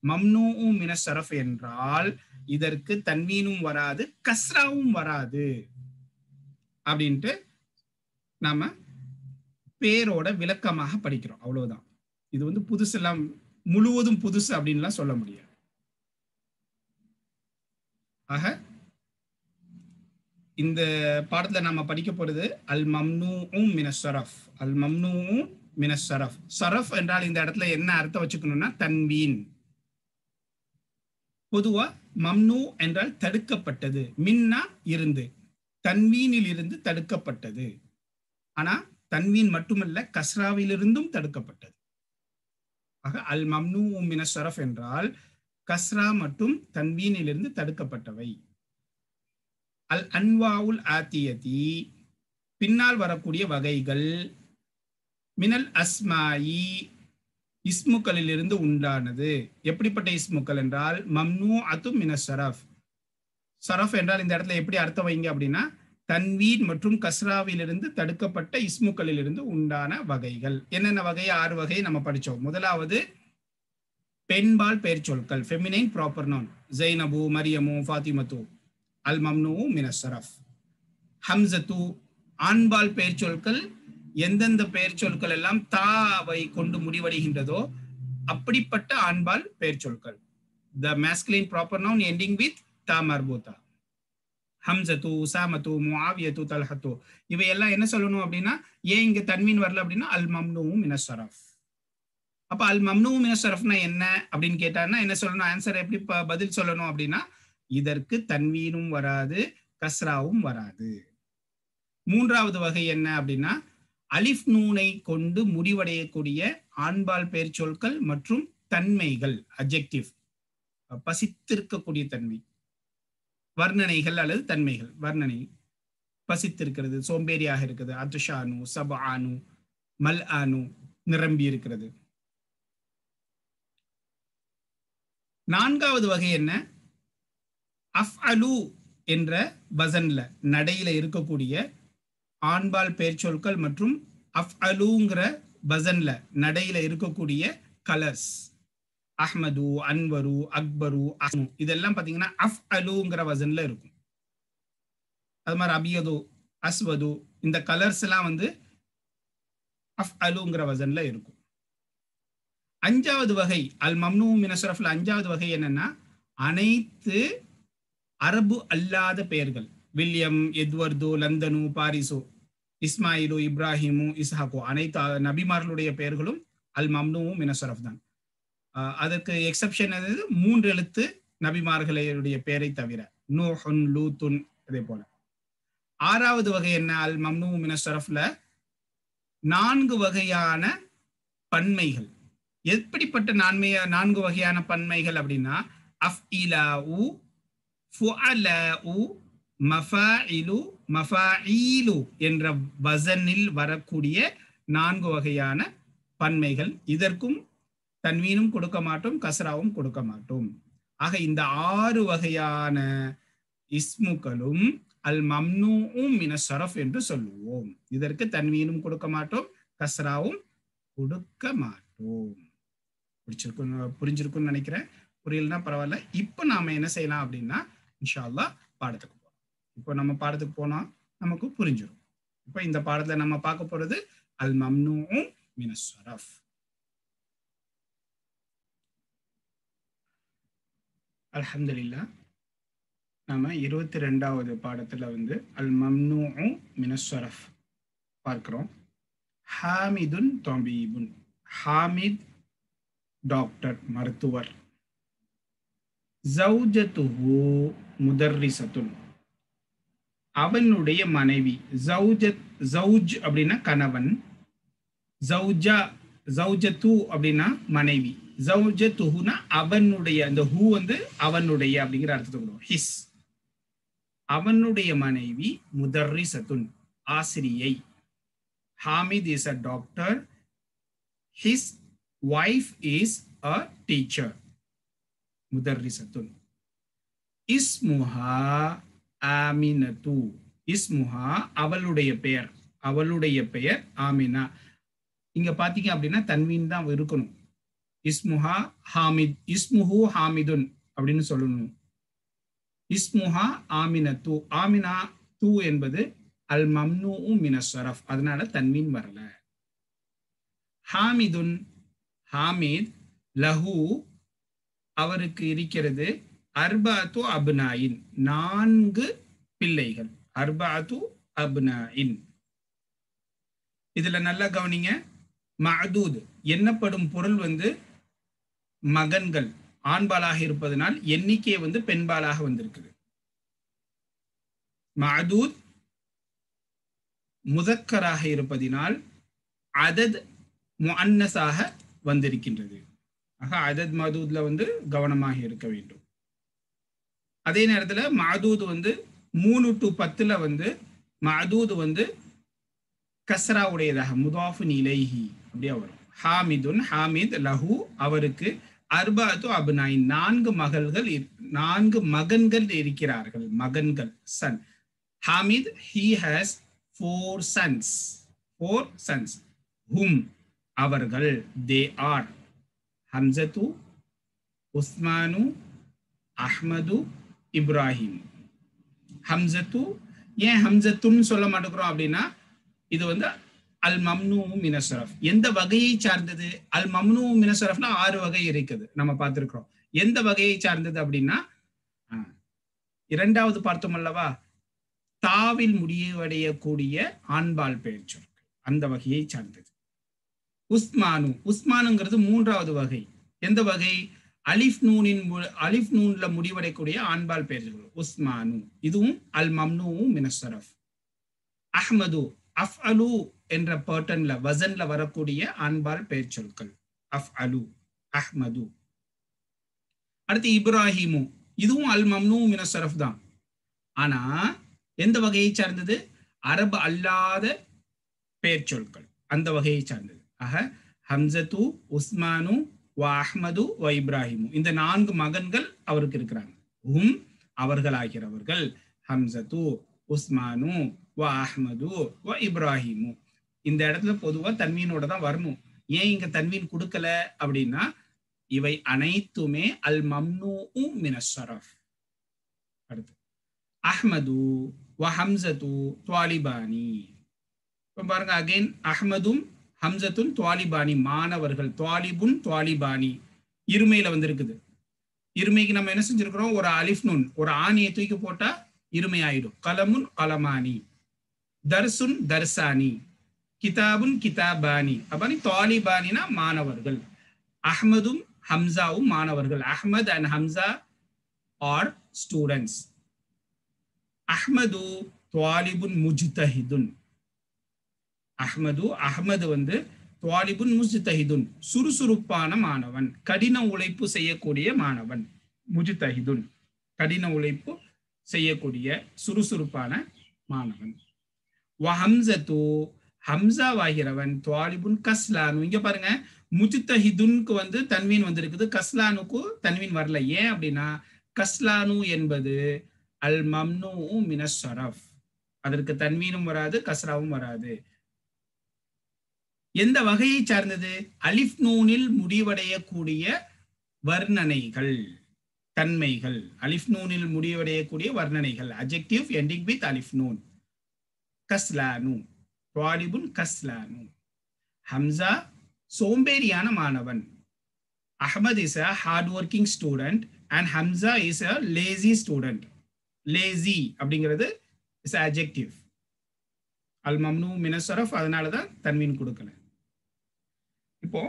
மம்னூ மின ஸரஃப் என்றால் இதற்கு தன்வீனும் வராது கஸ்ராவும் வராது அப்படின்ட்டு நாம பேரோட விளக்கமாக படிக்கிறோம், அவ்வளவுதான். இது வந்து புதுசெல்லாம் முழுவதும் புதுசு அப்படின்லாம் சொல்ல முடியாது. ஆக இந்த பாடத்துல நாம படிக்க போறது அல் மம்னூ மின ஸரஃப். அல் மம்னூ மின ஸரஃப். ஸரஃப் என்றால் இந்த இடத்துல என்ன அர்த்தம் வச்சுக்கணும்னா தன்வீன். பொதுவா மம்னூ என்றால் தடுக்கப்பட்டது, மின்னா இருந்து, தன்வீனில் இருந்து தடுக்கப்பட்டது. ஆனா தன்வீன் மட்டுமல்ல, கஸ்ராவிலிருந்தும் தடுக்கப்பட்டது. ஆக அல் மம்னூ மின ஸரஃப் என்றால் கஸ்ரா மற்றும் தன்வீனிலிருந்து தடுக்கப்பட்டவை. அல் அன்வாவுல் ஆத்தியதி பின்னால் வரக்கூடிய வகைகள், மினல் அஸ்மாயி இஸ்முக்களிலிருந்து உண்டானது. எப்படிப்பட்ட இஸ்முக்கள் என்றால் மம்னூ அத்து மின ஸரஃப். ஸரஃப் என்றால் இந்த இடத்துல எப்படி அர்த்தம் வைங்க அப்படின்னா, தன்வீன் மற்றும் கஸ்ராவிலிருந்து தடுக்கப்பட்ட இஸ்முக்களிலிருந்து உண்டான வகைகள். என்னென்ன வகை? 6 வகையை நம்ம படிச்சோம். முதலாவது பெண்பால் பெயர் சொற்கள், ஃபெமினைன் ப்ராப்பர் நவுன், ஜைனபு மரியமு ஃபாத்திமத்து, அல் மம்னூ மின ஸரஃப். ஹம்சத்து ஆண்பால் பெயர் சொற்கள், எந்தெந்த பெயர் சொற்கள் எல்லாம் தாவை கொண்டு முடிவடைகின்றதோ அப்படிப்பட்ட ஆண்பால் பெயர் சொற்கள். The masculine proper noun ending with ta marbuta. ஹம்சத்து, உசாமத்து, முஆவியத்து, தல்ஹத்து, இவையெல்லாம் என்ன சொல்லணும் அப்படின்னா, ஏன் இங்க தன்வீன் வரல அப்படின்னா அல் மம்னூ மின ஸரஃப். அப்ப அல் மம்னூ மின ஸரஃப்னா என்ன அப்படின்னு கேட்டாங்கன்னா என்ன சொல்லணும்? ஆன்சர் எப்படி பதில் சொல்லணும் அப்படின்னா, இதற்கு தன்வீனும் வராது கஸ்ராவும் வராது. மூன்றாவது வகை என்ன அப்படின்னா, அலிஃப் நூனை கொண்டு முடிவடையக்கூடிய ஆண்பால் பெயர் சொற்கள் மற்றும் தன்மைகள், அட்ஜெக்டிவ், பசித்திருக்கக்கூடிய தன்மை, வர்ணனைகள் அல்லது தன்மைகள். வர்ணனை பசித்திருக்கிறது, சோம்பேறியாக இருக்கிறது, அதுஷானு, சபானு, மல் ஆனு, நிரம்பி இருக்கிறது. நான்காவது வகை என்ன? அஃஅலு என்ற வசன்ல நடையில இருக்கக்கூடிய ஆண்பால் பெயர் சொற்கள் மற்றும் அஃஅலுங்கிற வசன்ல நடையில இருக்கக்கூடிய கலர்ஸ், அஹ்மது, அன்வரு, அக்பரு, அஸ்மு, இதெல்லாம் பாத்தீங்கன்னா அஃஅலுங்கிற வசன்ல இருக்கும். அது மாதிரி அபியது, அஸ்வது, இந்த கலர்ஸ் எல்லாம் வந்து அஃஅலுங்கிற வசன்ல இருக்கும். அஞ்சாவது வகை அல் மம்னூ மின ஸரஃப்ல அஞ்சாவது வகை என்னன்னா, அனைத்து அரபு அல்லாத பெயர்கள், William, Edward, லந்தனு, Paris, Ismail, Ibrahim, இஸ்ஹாக்கு, அனைத்து நபிமார்களுடைய பெயர்களும் அல் மம்னூவும் மினஸ்ஸரஃப் தான். அதற்கு எக்ஸப்ஷன் எது? 3 எழுத்து நபிமார்களுடைய பெயரை தவிர, நூஹுன், லூத்துன், அதே போல. 6வது வகை என்ன? அல் மம்னூவும் மினஸ்ஸரஃப்ல 4 வகையான பன்மைகள். எப்படிப்பட்ட 4 வகையான பன்மைகள் அப்படின்னா, அஃஇலாஉ, ஃபுஅலாஉ, மஃபாஇலு, மஃபாஈலு என்ற வசனில் வரக்கூடிய 4 வகையான பன்மைகள். இதற்கும் தன்வீனும் கொடுக்க மாட்டோம், கஸ்ராவும் கொடுக்க மாட்டோம். ஆக இந்த 6 வகையான இஸ்முக்களும் அல் மம்னூஉம் மினஸ்ஸரஃப் என்று சொல்லுவோம். இதற்கு தன்வீனும் கொடுக்க மாட்டோம், கஸ்ராவும் கொடுக்க மாட்டோம். புரிஞ்சிருக்கும்னு நினைக்கிறேன். புரியலன்னா பரவாயில்ல. இப்போ நாம என்ன செய்யலாம் அப்படின்னா, இன்ஷா அல்லாஹ் பாடத்துக்கு போகலாம். இப்போ நம்ம பாடத்துக்கு போனா நமக்கு புரிஞ்சிடும். இப்போ இந்த பாடத்துல நம்ம பார்க்க போறது அல் மம்னூஉ மினஸ்ஸரஃப். அல்ஹம்துலில்லாஹ், நாம 22வது பாடத்துல அல் மம்னூஉ மினஸ்ஸரஃப் பார்க்கிறோம். ஹாமிதுன் தபீபுன். ஹாமித் டாக்டர், மருத்துவர். ஜௌஜத்துஹு முதர்ரிசத்துன். அவனுடைய மனைவி. ஜௌஜ் அப்படின்னா கணவன். ஜௌஜத்து அப்படின்னா மனைவி. ஜௌஜத்துஹுனா அவனுடைய, அந்த ஹூ அவனுடைய அப்படிங்கிற அர்த்தத்தை கொடுக்கும். ஹிஸ், அவனுடைய மனைவி. முதர்ரிசத்துன், ஆசிரியை. Hamid is a doctor. His wife is a teacher. முதர்ரிசத்துன். இஸ்முஹா ஆமினத்து. இஸ்முஹா அவளுடைய பெயர். அவளுடைய பெயர் ஆமினா. இங்க பாத்தீங்க அப்படின்னா தன்வீன் தான் இருக்கணும். இஸ்முஹா ஹாமித், இஸ்முஹு ஹாமிதுன் அப்படின்னு சொல்லணும். இஸ்முஹா ஆமினத்து. ஆமினா தூ என்பது அல் மம்னூஉ மினஸ்ஸரஃப், அதனால தன்வீன் வரல. ஹாமிதுன், ஹாமித். லஹு அவருக்கு இருக்கிறது. அர்பாத்து அப்னாயின், 4 பிள்ளைகள். அர்பாத்து அப்னாயின். இதுல நல்லா கவனிங்க. மஅதூத் என்னப்படும் பொருள் மகன்கள் ஆண்பாலாக இருப்பதனால் எண்ணிக்கை பெண்பாலாக வந்திருக்குது. மஅதூத் முதக்கராக இருப்பதினால் அதத் முஅன்னஸாக வந்திருக்கின்றது. ஆக அதத் மஅதூத்ல கவனமாக இருக்க வேண்டும். அதே நேரத்துல மஅதூத் 3 to 10ல மஅதூத் கஸ்ரா உடையதாக முதாஃபுன் இலைஹி அப்படியே வரும். ஹாமிதுன், ஹாமித். லஹு அவருக்கு. அர்பாத்து அப்னாயின் 4 மகன்கள் இருக்கிறார்கள். மகன்கள், Sun. Hamid, he has 4 sons. 4 sons. Whom அவர்கள். they are ஹம்சத்து, உஸ்மானு, அஹ்மது, இப்ராஹிம். ஹம்சத்து ஏன் ஹம்சத்துன்னு சொல்ல மாட்டேங்கிறோம் அப்படின்னா, இது அல் மம்னூஉ மினஸ்ஸரஃப். எந்த வகையை சார்ந்தது? அல் மம்னூஉ மினஸ்ஸரஃப்ல 6 வகை இருக்குது, நம்ம பார்த்திருக்கிறோம். எந்த வகையை சார்ந்தது அப்படின்னா, 2வது பார்த்தோம் அல்லவா, தாவில் முடிவடையக்கூடிய ஆண்பால் பெயர் சொற்கள், அந்த வகையை சார்ந்தது. உஸ்மானு, உஸ்மானுங்கிறது 3வது வகை. எந்த வகை? அலிஃப் நூன்ல முடிவடையக்கூடிய ஆண்பால் பெயர்கள். உஸ்மானு, இதுவும் அல் மம்னூஉ மினஸ்ஸரஃப். அஹ்மது, அஃஅலு என்ற பேட்டர்ன்ல, வசன்ல வரக்கூடிய ஆண்பால் பெயர் சொற்கள். அஃஅலு, அஹ்மது. அடுத்து இப்ராஹிமு, இதுவும் அல் மம்னூஉ மினஸ்ஸரஃப் தான். ஆனா எந்த வகையை சார்ந்தது? அரபு அல்லாத பெயர் சொற்கள், அந்த வகையை சார்ந்தது. ஆக ஹம்சத்து, உஸ்மானு, அஹ்மது, இப்ராஹிமு, இந்த 4 மகன்கள் அவருக்கு இருக்கிறாங்க. அவர்கள் ஆகிறவர்கள். ஹம்சத்து, உஸ்மானு, அஹ்மது, இப்ராஹிமு. இந்த இடத்துல பொதுவா தன்வீனோட தான் வரணும். ஏன் இங்க தன்வீன் கொடுக்கல அப்படின்னா, இவை அனைத்துமே அல் மம்னூஉ மினஸ்ஸரஃப். அடுத்து அஹ்மது ஹம்சத்து த்வாலிபானி. இப்போ பாருங்க, அகைன் அஹ்மதும் ஹம்சத்தும் த்வாலிபானி, மாணவர்கள். த்வாலிபுன், த்வாலிபானி இருமையில இருக்குது. இருமைக்கு நம்ம என்ன செஞ்சிருக்கிறோம்? ஒரு அலிஃப் நூன், ஒரு ஆணியை தூக்கி போட்டா இருமை ஆயிடும். கலமுன் கலமானி. தர்சுன் தர்சானி. கிதாபுன் கிதாபானி. அப்ப தாலிபானினா மாணவர்கள். அஹ்மதும் ஹம்சாவும் மாணவர்கள். Ahmad and Hamza are students. அஹ்மது துவாலிபுன் முஜ்தஹிதுன். அஹ்மது வந்து துவாலிபுன் முஜ்தஹிதுன் சுறுசுறுப்பான மாணவன், கடின உழைப்பு செய்யக்கூடிய மாணவன். முஜ்தஹிதுன் கடின உழைப்பு செய்யக்கூடிய சுறுசுறுப்பான மாணவன். வஹம்சத்து ஹம்சா வாகிறவன் துவாலிபுன் கஸ்லானு. இங்க பாருங்க, முஜ்தஹிதுன்க்கு வந்து தன்வீன் வந்திருக்குது, கஸ்லானுக்கு தன்வீன் வரல. ஏன் அப்படின்னா கஸ்லானு என்பது அல் மம்னூ மினஷ் ஷரஃப். அதற்கு தன்வீனும் வராது, கஸ்ராவும் வராது. எந்த வகையை சார்ந்தது? அலிஃப் நூனில் முடிவடையக்கூடிய வர்ணனைகள், தன்மைகள். அலிஃப் நூனில் முடிவடையக்கூடிய வர்ணனைகள். அட்ஜெக்டிவ் எண்டிங் வித் அலிஃப் நூன். கஸ்லானு துவாலிபுன் கஸ்லானு. ஹம்சா சோம்பேறியான மாணவன். Ahmad is a hard working student and Hamza is a lazy student. lazy அப்படிங்கிறது is a adjective. அல் மம்னூ மின ஸரஃப், அதனால தான் தன்வீன் கொடுக்கல. இப்போ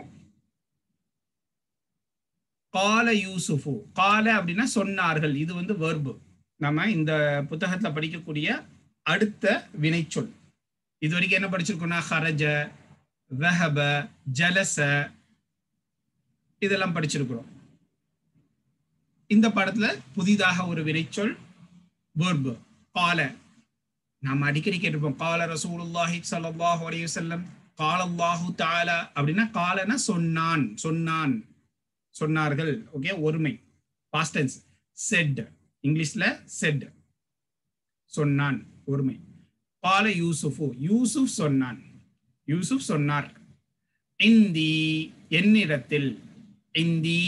கால யூசுஃபு. கால அப்படின்னா சொன்னார்கள், இது வந்து வெர்பு. நம்ம இந்த புத்தகத்துல படிக்கக்கூடிய அடுத்த வினைச்சொல். இது வரைக்கும் என்ன படிச்சிருக்கோம்னா ஹரஜ, வஹப, ஜலச இதெல்லாம் படிச்சிருக்கிறோம். இந்த பாடத்துல புதிதாக ஒரு வினைச்சொல் வெர்பு கால. நாம் அடிக்கடி கேட்டிருப்போம், கால ரசூலுல்லாஹி ஸல்லல்லாஹு அலைஹி வஸல்லம், கால அல்லாஹு தஆலா. அப்படின்னா காலனா சொன்னான், சொன்னான், சொன்னார்கள். ஓகே, ஒருமை, பாஸ்ட் டென்ஸ். செட், இங்கிலீஷ்ல செட், சொன்னான், ஒருமை. கால யூசுஃபு, யூசுப் சொன்னான், யூசுப் சொன்னார். இந்தி என்னிடத்தில், இந்தி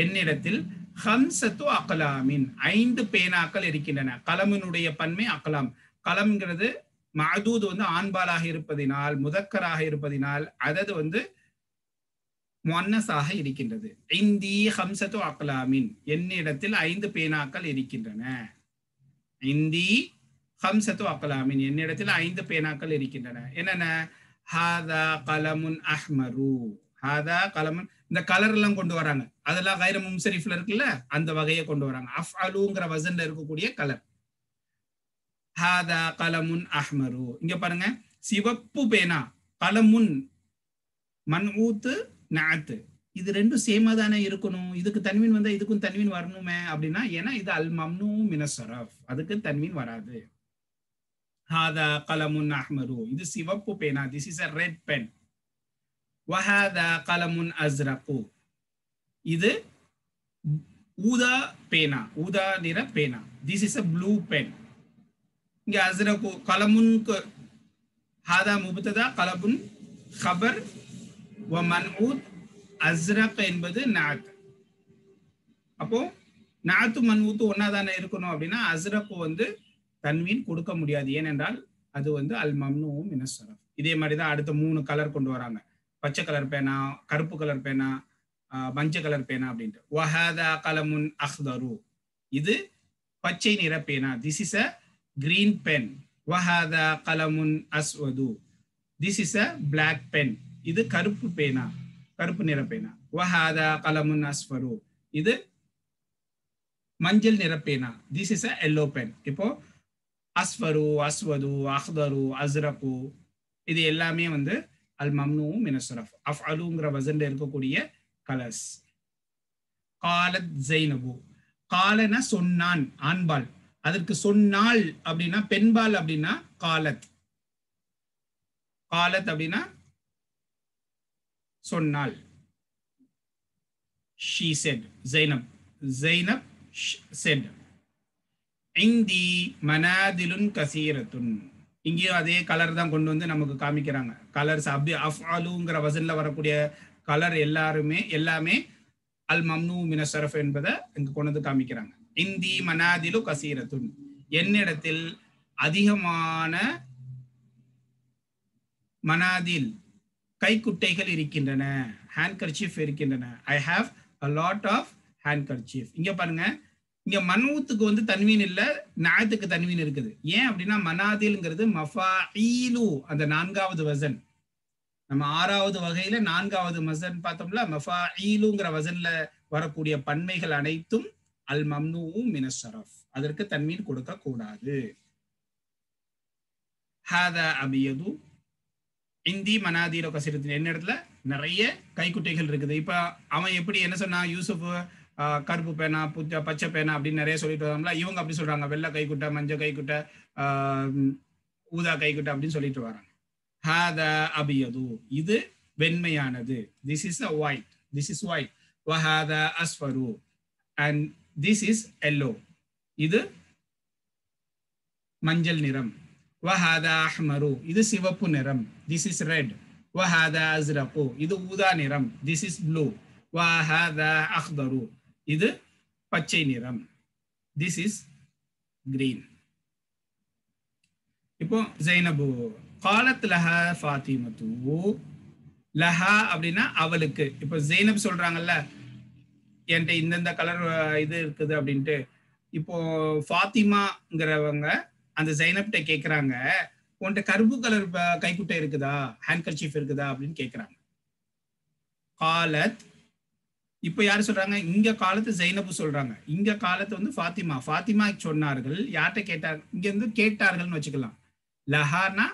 என்னிடத்தில், ஹம்சத்து அக்லாமின் 5 பேனாக்கள் இருக்கின்றன. கலமினுடைய பன்மை அக்லாம். கலம்ங்கிறது மஅதூத் வந்து ஆண்பாலாக இருப்பதினால், முதக்கராக இருப்பதினால் அதது வந்து முஅன்னஸாக இருக்கின்றது. இந்தி ஹம்சத்து அக்லாமின், என்னிடத்தில் 5 பேனாக்கள் இருக்கின்றன. இந்தி ஹம்சத்து அக்லாமின், என்னிடத்தில் 5 பேனாக்கள் இருக்கின்றன. என்னென்ன? ஹாதா கலமுன் அஹ்மரு. ஹாதா கலமுன், இந்த கலர் எல்லாம் கொண்டு வராங்க, அதெல்லாம் கைர முன்சரிஃப்ல இருக்குல்ல, அந்த வகையை கொண்டு வராங்க. அஃஅலுங்கிற வசன்ல இருக்கக்கூடிய கலர். ஹாதா கலமுன் அஹ்மரு. இங்க பாருங்க, சிவப்பு பேனா, கலமுன் மன்ஊத்து நஅத். இது ரெண்டும் சேமா தானே இருக்கணும். இதுக்கு தன்வீன் வந்தா இதுக்கும் தன்வீன் வரணுமே அப்படின்னா, ஏன்னா இது அல் மம்னூ மினஸ் ஸரஃப், அதுக்கு தன்வீன் வராது. ஹாதா கலமுன் அஹ்மரு, இது சிவப்பு பேனா, this is a red pen. வஹாதா கலமுன் அஸ்ரகு, இது ஊதா பேனா, ஊதா நிற பேனா, this is a blue pen. இங்க அஸ்ரகு கலமுன்க்கு ஹாதா முப்ததா, கலமுன் கபர், வ மன்ஊத் அஸ்ரக் என்பது நாத். அப்போ நாத்து மன்ஊத்து ஒன்னா தானே இருக்கணும். அப்படின்னா அஸ்ரகு வந்து தன்வீன் கொடுக்க முடியாது, ஏனென்றால் அது வந்து அல் மம்னூ மினஸ் ஸரஃப். இதே மாதிரி தான் அடுத்த 3 கலர் கொண்டு வராங்க. பச்சை கலர் பேனா, கருப்பு கலர் பேனா, மஞ்சள் கலர் பேனா அப்படின்ட்டு. வஹாதா கலமுன் அஹ்தரு, இது பச்சை நிற பேனா, this is a green pen. வஹாதா கலமுன் அஸ்வது, this is a black pen. இது கருப்பு பேனா, கருப்பு நிற பேனா. வஹாதா கலமுன் அஸ்ஃபரு, இது மஞ்சள் நிற பேனா, this is a yellow pen. இப்போ அஸ்ஃபரு, அஸ்வது, அஹ்தரு, அஸ்ரகு இது எல்லாமே வந்து அல் மம்னூ மினஸ் ஸரஃப், அஃஅலுங்கிற வசன்ல இருக்கக்கூடிய கலர்ஸ். காலத் ஸைனபு, காலனா சொன்னான், ஆண்பால். அதற்கு சொன்னாள் அப்படின்னா பெண்பால், அப்படின்னா காலத். காலத் அப்படின்னா சொன்னாள். she said. Zainab, Zainab said. இந்தி மனாதிலுன் கசீரத்துன், இங்கேயும் அதே கலர் தான் கொண்டு வந்து நமக்கு காமிக்கிறாங்க. கலர்ஸ் அப்படி அஃஅலுங்கிற வசன்ல வரக்கூடிய கலர் எல்லாமே அல் மம்னூ மினஸ் ஸரஃப் என்பதை இங்க கொண்டு வந்து காமிக்கிறாங்க. இந்தி மனாதிலு கசீரத்துன், என்னிடத்தில் அதிகமான மனாதில் கைக்குட்டைகள் இருக்கின்றன, ஹேண்ட்கர்ச்சீஃப் இருக்கின்றன. I have a lot of handkerchief. இங்க பாருங்க, இங்க மனூத்துக்கு வந்து தன்வீன் இல்ல, நாயத்துக்கு தன்வீன் இருக்குது. ஏன் அப்படின்னா மனாதில்ங்கிறது மஃபாஈலு, அந்த 4வது வசன். நம்ம ஆறாவது வகையில நான்காவது மசன் பார்த்தோம்ல, மஃபாஈலுங்கிற வசன்ல வரக்கூடிய பன்மைகள் அனைத்தும் அல் மம்னூஉ மினஸ் ஸரஃப், அதற்கு தன்வீன் கொடுக்க கூடாது. ஹாதா அபியது இந்தி மனாதீரோ கசீரத்தின், என்ன இடத்துல நிறைய கைக்குட்டைகள் இருக்குது. இப்ப அவன் எப்படி என்ன சொன்னா, யூசுப் கருப்பு பேனா பச்சை பேனா அப்படின்னு நிறைய சொல்லிட்டு வரோம்ல, இவங்க அப்படி சொல்றாங்க, வெள்ளை கைக்குட்டை, மஞ்சள் கைக்குட்டை, ஊதா கைக்குட்டை அப்படின்னு சொல்லிட்டு வராங்க. ஹாதா அபியது, இது வெண்மையானது. This is a white, this is white. வஹாதா அஸ்ஃபரு, அண்ட் திஸ் இஸ் எல்லோ, இது மஞ்சள் நிறம். வஹாதா அஹ்மரு, இது சிவப்பு நிறம். This is red. வஹாதா அஸ்ரகு, இது ஊதா நிறம். This is blue. வஹாதா அக்தரு, இது பச்சை நிறம். This is green. இப்போ ஜைனபு காலத் லஹா ஃபாத்திமத்து, லஹா அப்படின்னா அவளுக்கு. இப்போ ஜெய்னப் சொல்றாங்கல்ல, என்கிட்ட இந்தந்த கலர் இது இருக்குது அப்படின்ட்டு. இப்போ ஃபாத்திமாங்கிறவங்க அந்த ஜைனப்ட கேட்குறாங்க, உன்கிட்ட கருப்பு கலர் கைக்குட்டை இருக்குதா, ஹேண்ட் கர்ச்சீஃப் இருக்குதா அப்படின்னு கேட்குறாங்க. காலத், இப்போ யாரு சொல்றாங்க, இங்க காலத்து ஜைனபு சொல்றாங்க, இங்க காலத்து வந்து ஃபாத்திமா. ஃபாத்திமா சொன்னார்கள், யார்கிட்ட கேட்டார், இங்க இருந்து கேட்டார்கள்னு வச்சுக்கலாம். லஹானா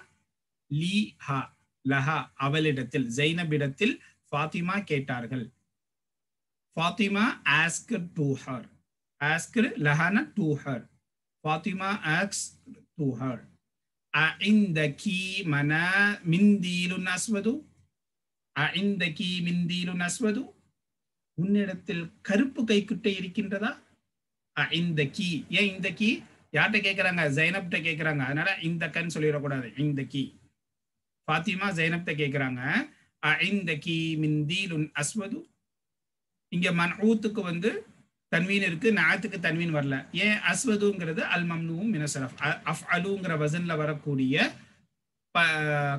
லீஹா, லஹா அவளிடத்தில், ஜைனபிடத்தில் ஃபாத்திமா கேட்டார்கள். Fathima asked to her, asked லஹானா to her, Fathima asked to her. அஇந்தகி மனா மிந்தீலுன் அஸ்வது, அஇந்தகி மிந்தீலுன் அஸ்வது, உன்னிடத்தில் கருப்பு கைக்குட்டை இருக்கின்றதா. அஇந்தகி, ஏன் இந்த கீ யார்கிட்ட கேட்கறாங்க, ஜைனப்ட கேட்கறாங்க, அதனால இந்த கன்னு சொல்லிடக்கூடாது. இந்த கீ ஃபாத்திமா ஜைனப்ட கேட்கறாங்க. அஇந்தகி மிந்தீலுன் அஸ்வது, இங்க மன்ஊத்துக்கு வந்து தன்வீன் இருக்கு, நாத்துக்கு தன்வீன் வரல. ஏன், அஸ்வதுங்கிறது அல் மம்னூஉ மினஸ் ஸரஃப், அஃஅலுங்கிற வசன்ல வரக்கூடிய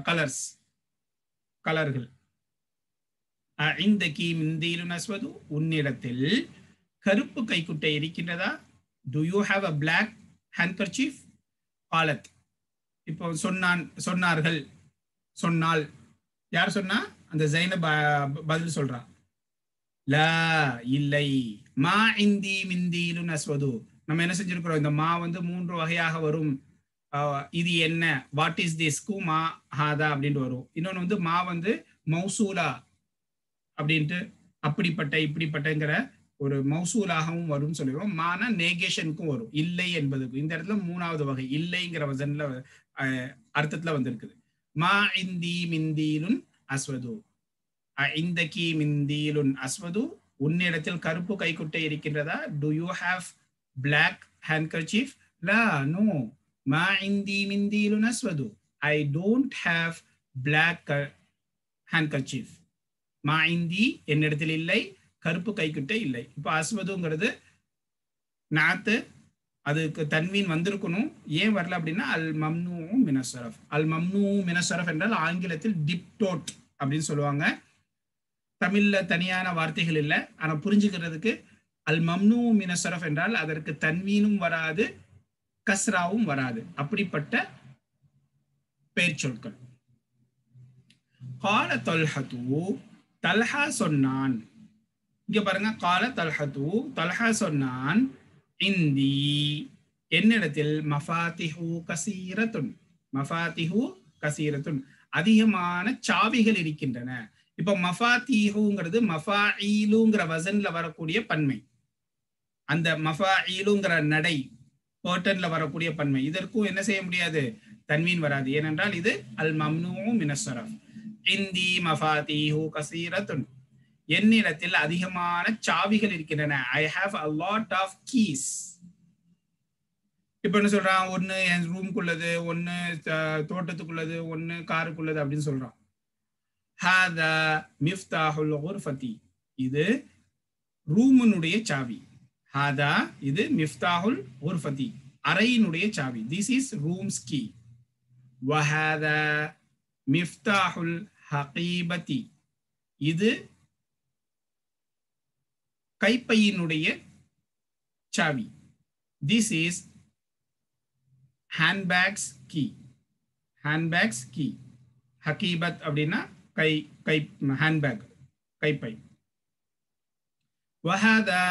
கலர்ஸ், கலர்கள். இந்தகி மிந்தீலுன் அஸ்வது, உன்னிடத்தில் கருப்பு கைக்குட்டை இருக்கின்றதா. Do you have a black handkerchief. காலத், இப்போ சொன்னான், சொன்னார்கள், சொன்னால், யார் சொன்னா, அந்த ஜைனப் பதில் சொல்றா. லா இல்லை. மா இந்தி மிந்தீலுன் அஸ்வது, நம்ம என்ன செஞ்சிருக்கிறோம், இந்த மா வந்து 3 வகையாக வரும். இது என்ன, வாட் இஸ் திஸ், கு மா ஹாதா அப்படின்ட்டு வரும். இன்னொன்று வந்து மா வந்து மௌசூலா அப்படின்ட்டு, அப்படிப்பட்ட இப்படிப்பட்டங்கிற ஒரு மௌசூலாகவும் வரும்னு சொல்லிடுவோம். மானா நேகேஷனுக்கும் வரும், இல்லை என்பதுக்கு. இந்த இடத்துல 3வது வகை இல்லைங்கிற வசன்ல அர்த்தத்துல வந்திருக்குது. மா இந்தி மிந்தீலுன் அஸ்வது, இந்தகி மிந்தீலுன் அஸ்வது, உன்னிடத்தில் கருப்பு கைக்குட்டை இருக்கின்றதா. Do you have black handkerchief. லா, நோ. மா இந்தி மிந்தீலுன் அஸ்வது, I don't have black handkerchief. மா இந்தி, என்னிடத்தில் இல்லை, கருப்பு கைக்குட்டை இல்லை. இப்போ அஸ்வதுங்கிறது நாத்து, அதுக்கு தன்வீன் வந்திருக்கணும். ஏன் வரல அப்படின்னா அல் மம்னூஉ மினஸ் ஸரஃப். அல் மம்னூஉ மினஸ் ஸரஃப் என்றால் ஆங்கிலத்தில் டிப்டோட் அப்படின்னு சொல்லுவாங்க. தமிழ்ல தனியான வார்த்தைகள் இல்லை, ஆனா புரிஞ்சுக்கிறதுக்கு அல் மம்னூஉ மினஸ் ஸரஃப் என்றால் அதற்கு தன்வீனும் வராது, கஸ்ராவும் வராது, அப்படிப்பட்ட பெயர் சொற்கள். கால தல்ஹது, தல்ஹா சொன்னான். இங்க பாருங்க, கால தல்ஹது, தல்ஹா சொன்னான். இந்தி, என்னிடத்தில் மஃபாத்திஹு கசீரத்துன், மஃபாத்திஹு கசீரத்துன், அதிகமான சாவிகள் இருக்கின்றன. இப்ப மஃபாத்திஹுங்கிறது மஃபாஈலுங்கிற வசன்ல வரக்கூடிய பன்மை. அந்த மஃபாஈலுங்கிற நடை பேட்டர்ன்ல வரக்கூடிய பன்மை. இதற்கும் என்ன செய்ய முடியாது, தன்வீன் வராது. ஏனென்றால் இது அல் மம்னூஉ மினஸ் ஸரஃப். இந்தி மஃபாத்திஹு கசீரத்துன், என்னிடத்தில் அதிகமான சாவிகள் இருக்கின்றன. I have a lot of keys. இப்ப என்ன சொல்றான், ஒன்னு என் ரூம்குள்ளது, ஒன்னு தோட்டத்துக்குள்ளது, ஒன்னு காருக்குள்ளது அப்படின்னு சொல்றான். ஹாதா மிஃப்தாஹுல் குர்ஃபதி, இது ரூமுனுடைய சாவி. ஹாதா, இது மிஃப்தாஹுல் குர்ஃபதி, அறையினுடைய சாவி. This is room's key. வஹாதா மிஃப்தாஹுல் ஹகீபதி, இது கைப்பையினுடைய சாவி. This is handbag's key. Handbag's key. ஹகீபத் அப்படின்னா கை கை ஹேண்ட்பேக் கைப்பை. வஹாதா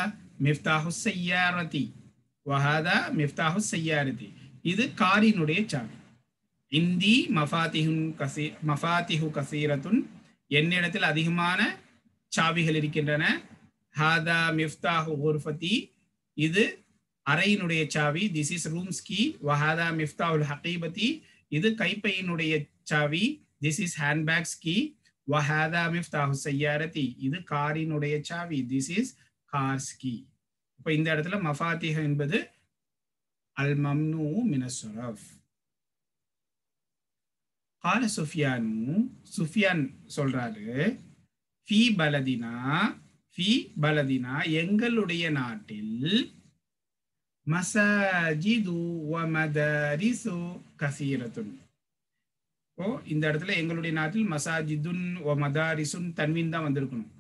மிஃப்தாஹு ஸய்யாரதி, வஹாதா மிஃப்தாஹு ஸய்யாரதி, இது காரினுடைய சாவி. இந்தி மஃபாத்திஹு கஸீரத்துன், என்னிடத்தில் அதிகமான சாவிகள் இருக்கின்றன. ஹாதா மிஃப்தாஹு குர்ஃபதி, இது அறையினுடைய சாவி. This is room's key. வஹாதா மிஃப்தாஹுல் ஹகீபதி, இது கைப்பையினுடைய சாவி. This is handbag's key. வஹாதா மிஃப்தாஹு ஸய்யாரதி, இது காரினுடைய சாவி. This is car's key. இப்போ இந்த இடத்துல மஃபாத்திஹ் என்பது அல் மம்னூ மினஸ் ஸரஃப். கால சுஃபியானு, சுஃபியான் சொல்றாரு, ஃபீ பலதினா, ஃபீ பலதினா எங்களுடைய நாட்டில், மசாஜிது வ மதாரிசு கஸீரத்துன். ஓ இந்த இடத்துல எங்களுடைய நாட்டில் மசாஜிதுன் வ மதாரிசுன் தன்வீன் தான் வந்திருக்கணும்.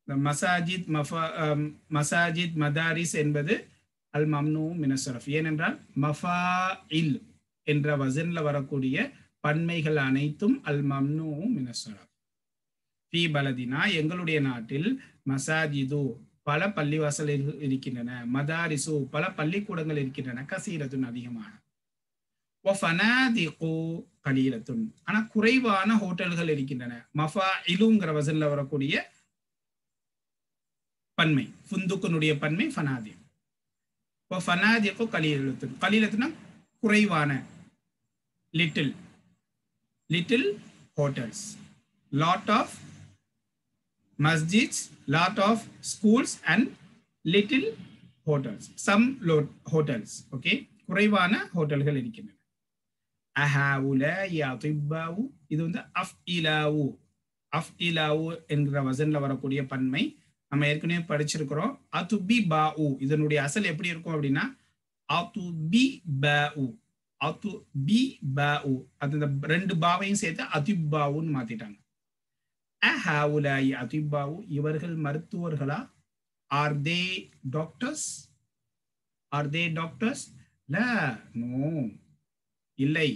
மசாஜித் மசாஜித் மதாரிஸ் என்பது அல் மம்னூ மினஸ் ஸரஃப். ஏனென்றால் மஃபாஇல் என்ற வசன்ல வரக்கூடிய பன்மைகள் அனைத்தும் அல் மம்னூ மினஸ் ஸரஃப். ஃபீ பலதினா எங்களுடைய நாட்டில், மசாஜிது பல பள்ளிவாசல் இருக்கின்றன, மதாரிசு பல பள்ளிக்கூடங்கள் இருக்கின்றன, கஸீரத்துன் அதிகமான, வ ஃபனாதிகு கலீலத்துன் ஆனா குறைவான ஹோட்டல்கள் இருக்கின்றன. மஃபாஇலுங்கிற வசன்ல வரக்கூடிய பன்மை, ஃபுந்துக்குனுடைய பன்மை ஃபனாதி. வ ஃபனாதிகு கலீலத்துன், கலீலத்துனா குறைவான, little, little hotels. lot of masjids, lot of schools and little hotels, some hotels. okay, குறைவான ஹோட்டல்கள் இருக்கின்றன. அஹாவுலா யதிப்பாவு, இது வந்து அஃஇலாவு, அஃஇலாவு என்கிற வசன்ல வரக்கூடிய பன்மை. நம்ம ஏற்கனவே படிச்சிருக்கிறோம். அதுபி பாஉ, இதனுடைய அசல் எப்படி இருக்கும் அப்படின்னா அதுபி பாஉ, அதுபி பாஉ, அது இந்த ரெண்டு பாவையும் சேர்த்து அதிப்பாவுன்னு மாத்திட்டாங்க. அஹாவுலாய் அதிப்பாவு, இவர்கள் மருத்துவர்களா? ஆர் தே டாக்டர்ஸ்? ஆர் தே டாக்டர்ஸ்? லா, நோ, இல்லை.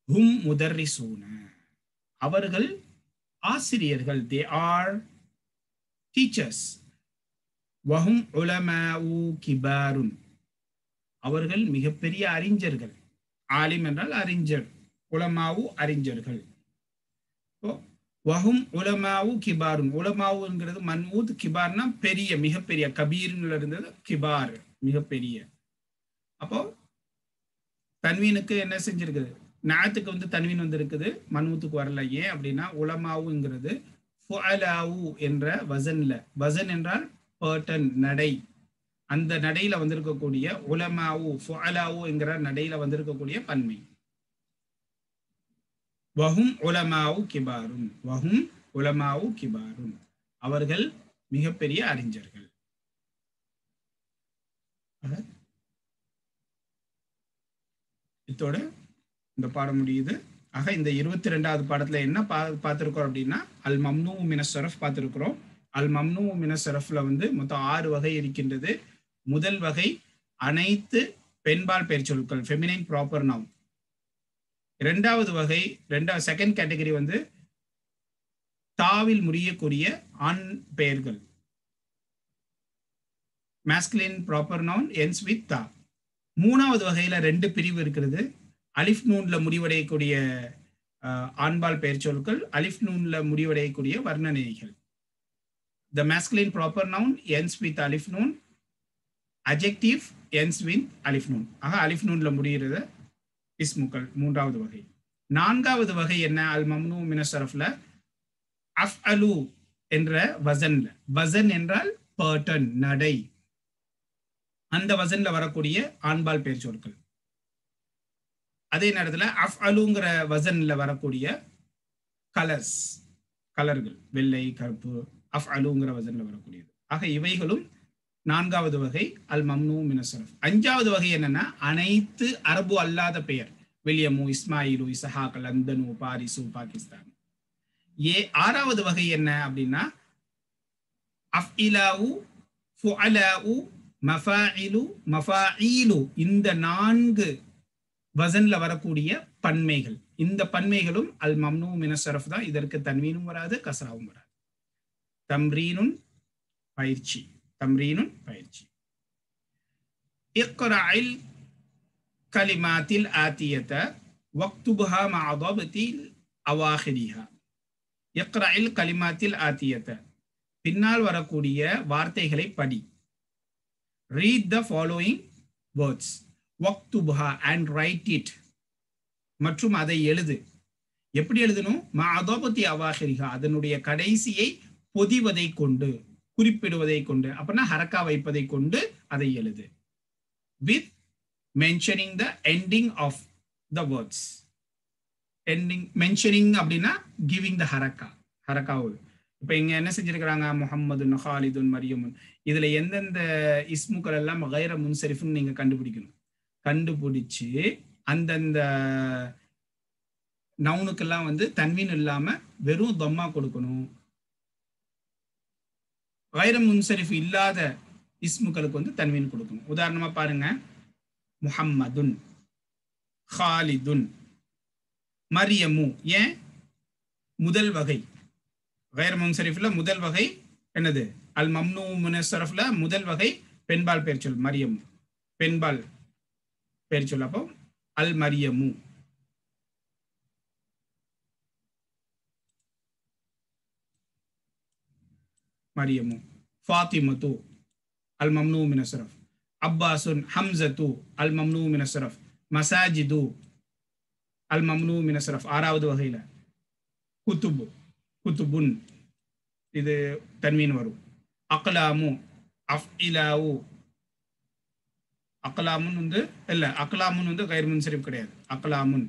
ஹும் முதர்ரிசூன, அவர்கள் ஆசிரியர்கள். They are teachers. வஹும் உலமாஉ கிபாருன், அவர்கள் மிகப்பெரிய அறிஞர்கள். ஆலிம் என்றால் அறிஞர், உலமாவு அறிஞர்கள். வஹும் உலமாவு கிபாருன், உலமாவுங்கிறது மன்மூத், கிபார்னா பெரிய, மிகப்பெரிய, கபீர்ல இருந்தது கிபார், மிகப்பெரிய. அப்போ தன்வீனுக்கு என்ன செஞ்சிருக்குது? நாத்துக்கு வந்து தன்வீன் வந்து இருக்குது, மன்மூத்துக்கு வரல. ஏன் அப்படின்னா உலமாவுங்கிறது ஃபுஅலாவு என்ற வசன்ல, வசன் என்றால் பர்டன், நடை, அந்த நடையில வந்திருக்கக்கூடிய உலமாவு, ஃபுஅலாவு என்கிற நடையில வந்திருக்கக்கூடிய பன்மை. வஹும் உலமாவு கிபாருன், வஹும் உலமாவு கிபாருன், அவர்கள் மிகப்பெரிய அறிஞர்கள். இதோட இந்த பாடம் முடியுது. ஆக இந்த 22வது பாடத்துல என்ன பார்த்திருக்கோம் அப்படின்னா அல் மம்னூ மினஸ் ஸரஃப் பார்த்திருக்கிறோம். அல் மம்னூ மினஸ் ஸரஃப்ல வந்து மொத்தம் 6 வகை இருக்கின்றது. முதல் வகை அனைத்து பெண்பால் பெயர்ச்சொற்கள், ஃபெமினைன் ப்ராப்பர் நவுன். இரண்டாவது வகை, செகண்ட் கேட்டகரி வந்து தாவில் முடியக்கூடிய ஆண் பெயர்கள், masculine proper noun ends with தா. மூணாவது வகையில 2 பிரிவு இருக்கிறது. அலிஃப் நூன்ல முடிவடையக்கூடிய ஆண்பால் பெயர்ச்சொற்கள், அலிஃப் நூன்ல முடிவடையக்கூடிய வர்ணனைகள். The masculine proper noun ends with alif noon, adjective ends with alif noon. ஆக அலிஃப் நூன்ல முடிகிறது இஸ்முக்கள் மூன்றாவது வகை. நான்காவது வகை என்ன? அல் மம்னூ மினஸ் ஸரஃப்ல அஃஅலு என்ற வசன்ல, வசன் என்றால் பர்டன், நடை, அந்த வசன்ல வரக்கூடிய ஆண்பால் பெயர்ச்சொற்கள். அதே நேரத்தில் அஃஅலுங்கிற வசன்ல வரக்கூடிய கலர்ஸ், கலர்கள், வெள்ளை, கருப்பு, அஃஅலுங்கிற வசன்ல வரக்கூடியது. ஆக இவைகளும் நான்காவது வகை அல் மம்னூ மினஸ் ஸரஃப். அஞ்சாவது வகை என்னன்னா அனைத்து அரபு அல்லாத பெயர், வில்லியமு, இஸ்மாயிலு, இசஹாக், லந்தனு, பாரிசு, பாகிஸ்தான். ஆறாவது வகை என்ன அப்படின்னா அஃஇலாவு, ஃபுஅலாவு, மஃபாயிலு, மஃபாயிலு, இந்த 4 வசன்ல வரக்கூடிய பன்மைகள். இந்த பன்மைகளும் அல் மம்னூ மின ஸரஃப் தான். இதற்கு தன்வீனும் வராது, கஸ்ராவும் வராது. தம்ரீனுன் பயிற்சி, தம்ரீனுன் பயிற்சி. இக்ராஇல் கலிமாத்தில் ஆத்தியத வக்துபுஹா மஅ தப்தில் அவாஹிரிஹா. இக்ராஇல் கலிமாத்தில் ஆத்தியத, பின்னால் வரக்கூடிய வார்த்தைகளை படி. Read the following words. வக்துபுஹா அண்ட் ரைட் இட், மற்றும் அதை எழுது. எப்படி எழுதணும்? மஅ தப்தி அவாஹிரிஹா, அதனுடைய கடைசியை பொதிவதை கொண்டு, குறிப்பிடுவதை கொண்டு, அப்படின்னா ஹரக்கா வைப்பதை கொண்டு அதை எழுது. With mentioning the ending of the words. Ending mentioning அப்படின்னா giving the haraka. ஹரக்காவுது. இப்போ இங்க என்ன செஞ்சிருக்கிறாங்க? முஹம்மதுன், ஹாலிதுன், மரியமுன். இதுல எந்தெந்த இஸ்முக்கள் எல்லாம் கைர முன்சரிஃப்னு நீங்க கண்டுபிடிக்கணும். கண்டுபிடிச்சு அந்தந்த நவுனுக்கெல்லாம் வந்து தன்வீன் இல்லாம வெறும் தொம்மா கொடுக்கணும். கைர முன்சரிஃப் இல்லாத இஸ்முக்களுக்கு வந்து தன்வீன் கொடுக்கணும். உதாரணமா பாருங்க, முஹம்மதுன், ஹாலிதுன், மரியமு. ஏன்? முதல் வகை கைர் முன்சரிஃப்ல முதல் வகை என்னது? அல் மம்னூ மின ஸரஃப்ல முதல் வகை பெண்பால் பெயர் சொல் மரியம், பெண்பால் பெயர் சொல். அப்போ அல் மரியமு. மரியமு. ஃபாத்திமத்து அல் மம்னூ மின ஸரஃப். அப்பாசுன், ஹம்சத்து அல் மம்னூ மின ஸரஃப். மசாஜிது அல் மம்னூ மின ஸரஃப். ஆறாவது வகையில குத்துபு, குத்துபுன், இது தன்வீன் வரும். அக்லாமு, அஃஇலாவு. அக்லாமுன் வந்து இல்ல, அக்லாமுன் வந்து கைர் முன்சரிஃப் கிடையாது. அக்லாமுன்.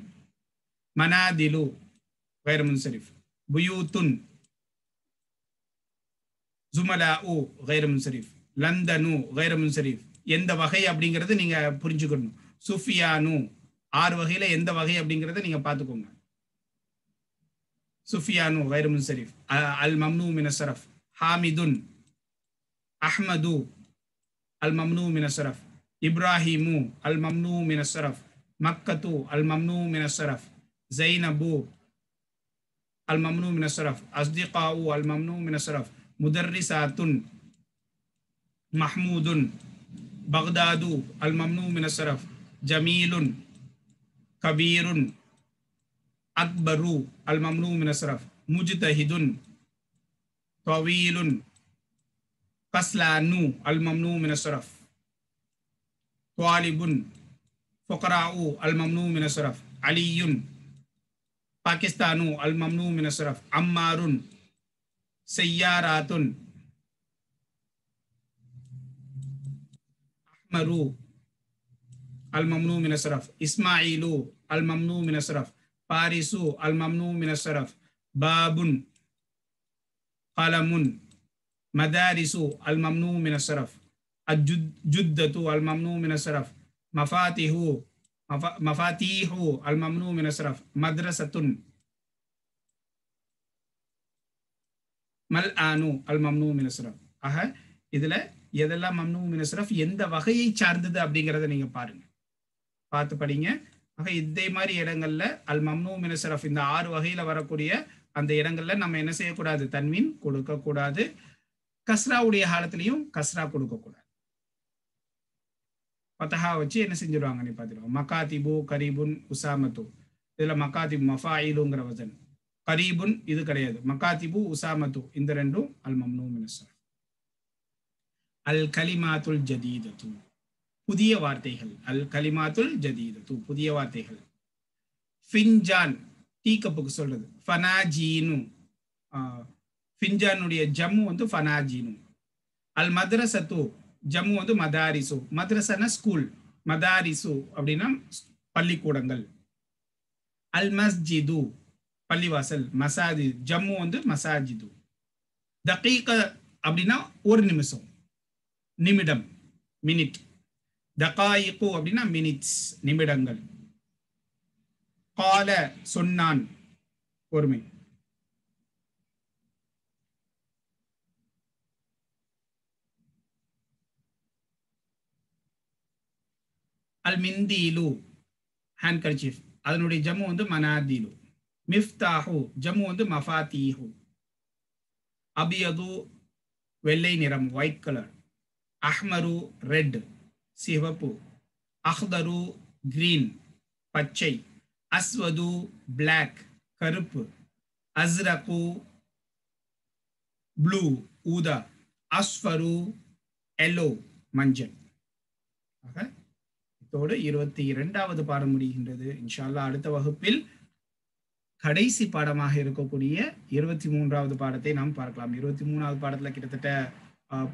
மனாதிலு கைர் முன்சரிஃப். புயூத்துன், ஜுமலாஉ கைர் முன்சரிஃப். லந்தனு கைர் முன்சரிஃப். எந்த வகை அப்படிங்கறது நீங்க புரிஞ்சுக்கணும். சுஃபியானு, 6 வகையில எந்த வகை அப்படிங்கறத நீங்க பாத்துக்கோங்க. சுஃபியானு கைர் முன்சரிஃப். அல் மம்னூ மின ஸரஃப். ஹாமிதுன், அஹ்மது அல் மம்னூ மின ஸரஃப். இப்ராஹிமு அல் மம்னூ மின ஸரஃப். மக்கத்து அல் மம்னூ மின ஸரஃப். ஜைனபு அல் மம்னூ மின ஸரஃப். அஸ்திகாஉ அல் மம்னூ மின ஸரஃப். முதர்ரிசாத்துன். மஹ்மூதுன். பக்தாது அல் மம்னூ மின ஸரஃப். ஜமீலுன். கபீருன். அக்பரு அல் மம்னூ மின ஸரஃப். முஜ்தஹிதுன். தவீலுன். கஸ்லானு அல் மம்னூ மின ஸரஃப். துவாலிபுன். ஃபுகராஉ அல் மம்னூ மின ஸரஃப். அலியுன். பாகிஸ்தானு அல் மம்னூ மின ஸரஃப். அம்மாருன். சய்யாராத்துன். அஹ்மரு அல் மம்னூ மின ஸரஃப். இஸ்மாயிலு அல் மம்னூ மின ஸரஃப். பாரிசு அல் மம்னூ மின ஸரஃப். பாபுன். கலமுன். மதாரிசு அல் மம்னூ மின ஸரஃப். அஜுத்தத்து அல் மம்னூ மின ஸரஃப். மஃபாத்தீஹு அல் மம்னூ மின ஸரஃப். மத்ரஸத்துன். மல்ஆனு அல் மம்னூ மின ஸரஃப். ஆக இதுல எதெல்லாம் மம்னூ மின ஸரஃப் எந்த வகையை சார்ந்தது அப்படிங்கறத நீங்க பாருங்க, பார்த்து படிங்க. ஆக இதே மாதிரி இடங்கள்ல அல் மம்னூ மின ஸரஃப் இந்த 6 வகையில வரக்கூடிய அந்த இடங்கள்ல நம்ம என்ன செய்யக்கூடாது? தன்வீன் கொடுக்க கூடாது. கஸ்ராவுடைய காலத்திலையும் கஸ்ரா கொடுக்க கூடாது. ஃபதஹா வச்சு என்ன செஞ்சிருவாங்க நீ பாத்துருவாங்க. மகாதிபு, கரீபுன், உசாமத்து. இதுல மகாதிபு மஃபாயிலுங்கிற வசன். கரீபுன் இது கிடையாது. மகாதிபு, உசாமத்து இந்த ரெண்டும் அல் மம்னூ மின ஸரஃப். அல் கலிமாத்துல் ஜதீதத்து, புதிய வார்த்தைகள். அல் கலிமாத்துல் ஜதீதத்து, புதிய வார்த்தைகள். ஃபின்ஜான், டீ கப்புக்கு சொல்றது. ஃபனாஜீனு, ஃபின்ஜானுடைய ஜம்மு வந்து ஃபனாஜீனு. அல் மத்ரஸத்து, ஜம்மு வந்து மதாரிசு. மத்ரஸனா ஸ்கூல், மதாரிசு அப்படின்னா பள்ளிக்கூடங்கள். அல் மஸ்ஜிது, பள்ளிவாசல். மசாஜி, ஜம்மு வந்து மசாஜிது. தகீக அப்படின்னா ஒரு நிமிஷம், நிமிடம், மினிட். தகாயிகு அப்படின்னா மினிட்ஸ், நிமிடங்கள். கால சொன்னான், ஒருமை. அல் மிந்தீலு, ஹேண்ட் கர்ச்சீஃப். அதனுடைய ஜம்மு வந்து மனாதிலு. மிஃப்தாஹு ஜம்மு வந்து மஃபாத்தீஹு. அபியது வெள்ளை நிறம், ஒயிட் கலர். அஹ்மரு ரெட், சிவப்பு. அஹ்தரு கிரீன், பச்சை. அஸ்வது பிளாக், கருப்பு. அஸ்ரகு ப்ளூ, ஊதா. அஸ்ஃபரு எல்லோ, மஞ்சள். ஆக இதோடு 22வது பாடம் முடிகின்றது. இன்ஷா அல்லாஹ் அடுத்த வகுப்பில் கடைசி பாடமாக இருக்கக்கூடிய 23வது பாடத்தை நாம் பார்க்கலாம். 23வது பாடத்துல கிட்டத்தட்ட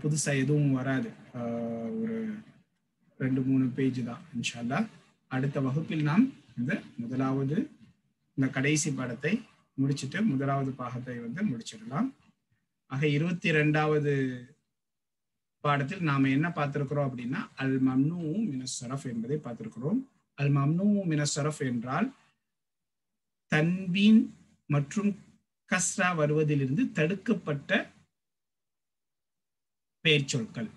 புதுசா எதுவும் வராது. ஒரு 2-3 பேஜ் தான். இன்ஷா அல்லாஹ் அடுத்த வகுப்பில் நாம் இந்த கடைசி பாடத்தை முடிச்சுட்டு முதலாவது பாகத்தை முடிச்சிடலாம். ஆக 22வது பாடத்தில் நாம என்ன பார்த்திருக்கிறோம் அப்படின்னா, அல் மம்னூ மினஸ் ஸரஃப் என்பதை பார்த்திருக்கிறோம். அல் மம்னூ மினஸ் ஸரஃப் என்றால் தன்வீன் மற்றும் கஸ்ரா வருவதிலிருந்து தடுக்கப்பட்ட பெயர் சொற்கள்.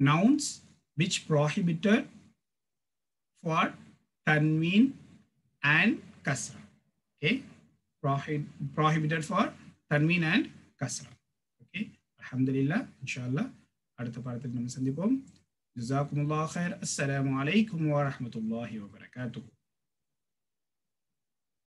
nouns which prohibited for tanween and kasra. Okay, prohibited for tanween and kasra. Okay, alhamdulillah, inshallah அடுத்த பாடத்தில் நம்ம சந்திப்போம். ஜஸாக்குமுல்லாஹ் கைர். அஸ்ஸலாமு அலைக்கும் வரஹ்மத்துல்லாஹி வபரகாத்துஹு.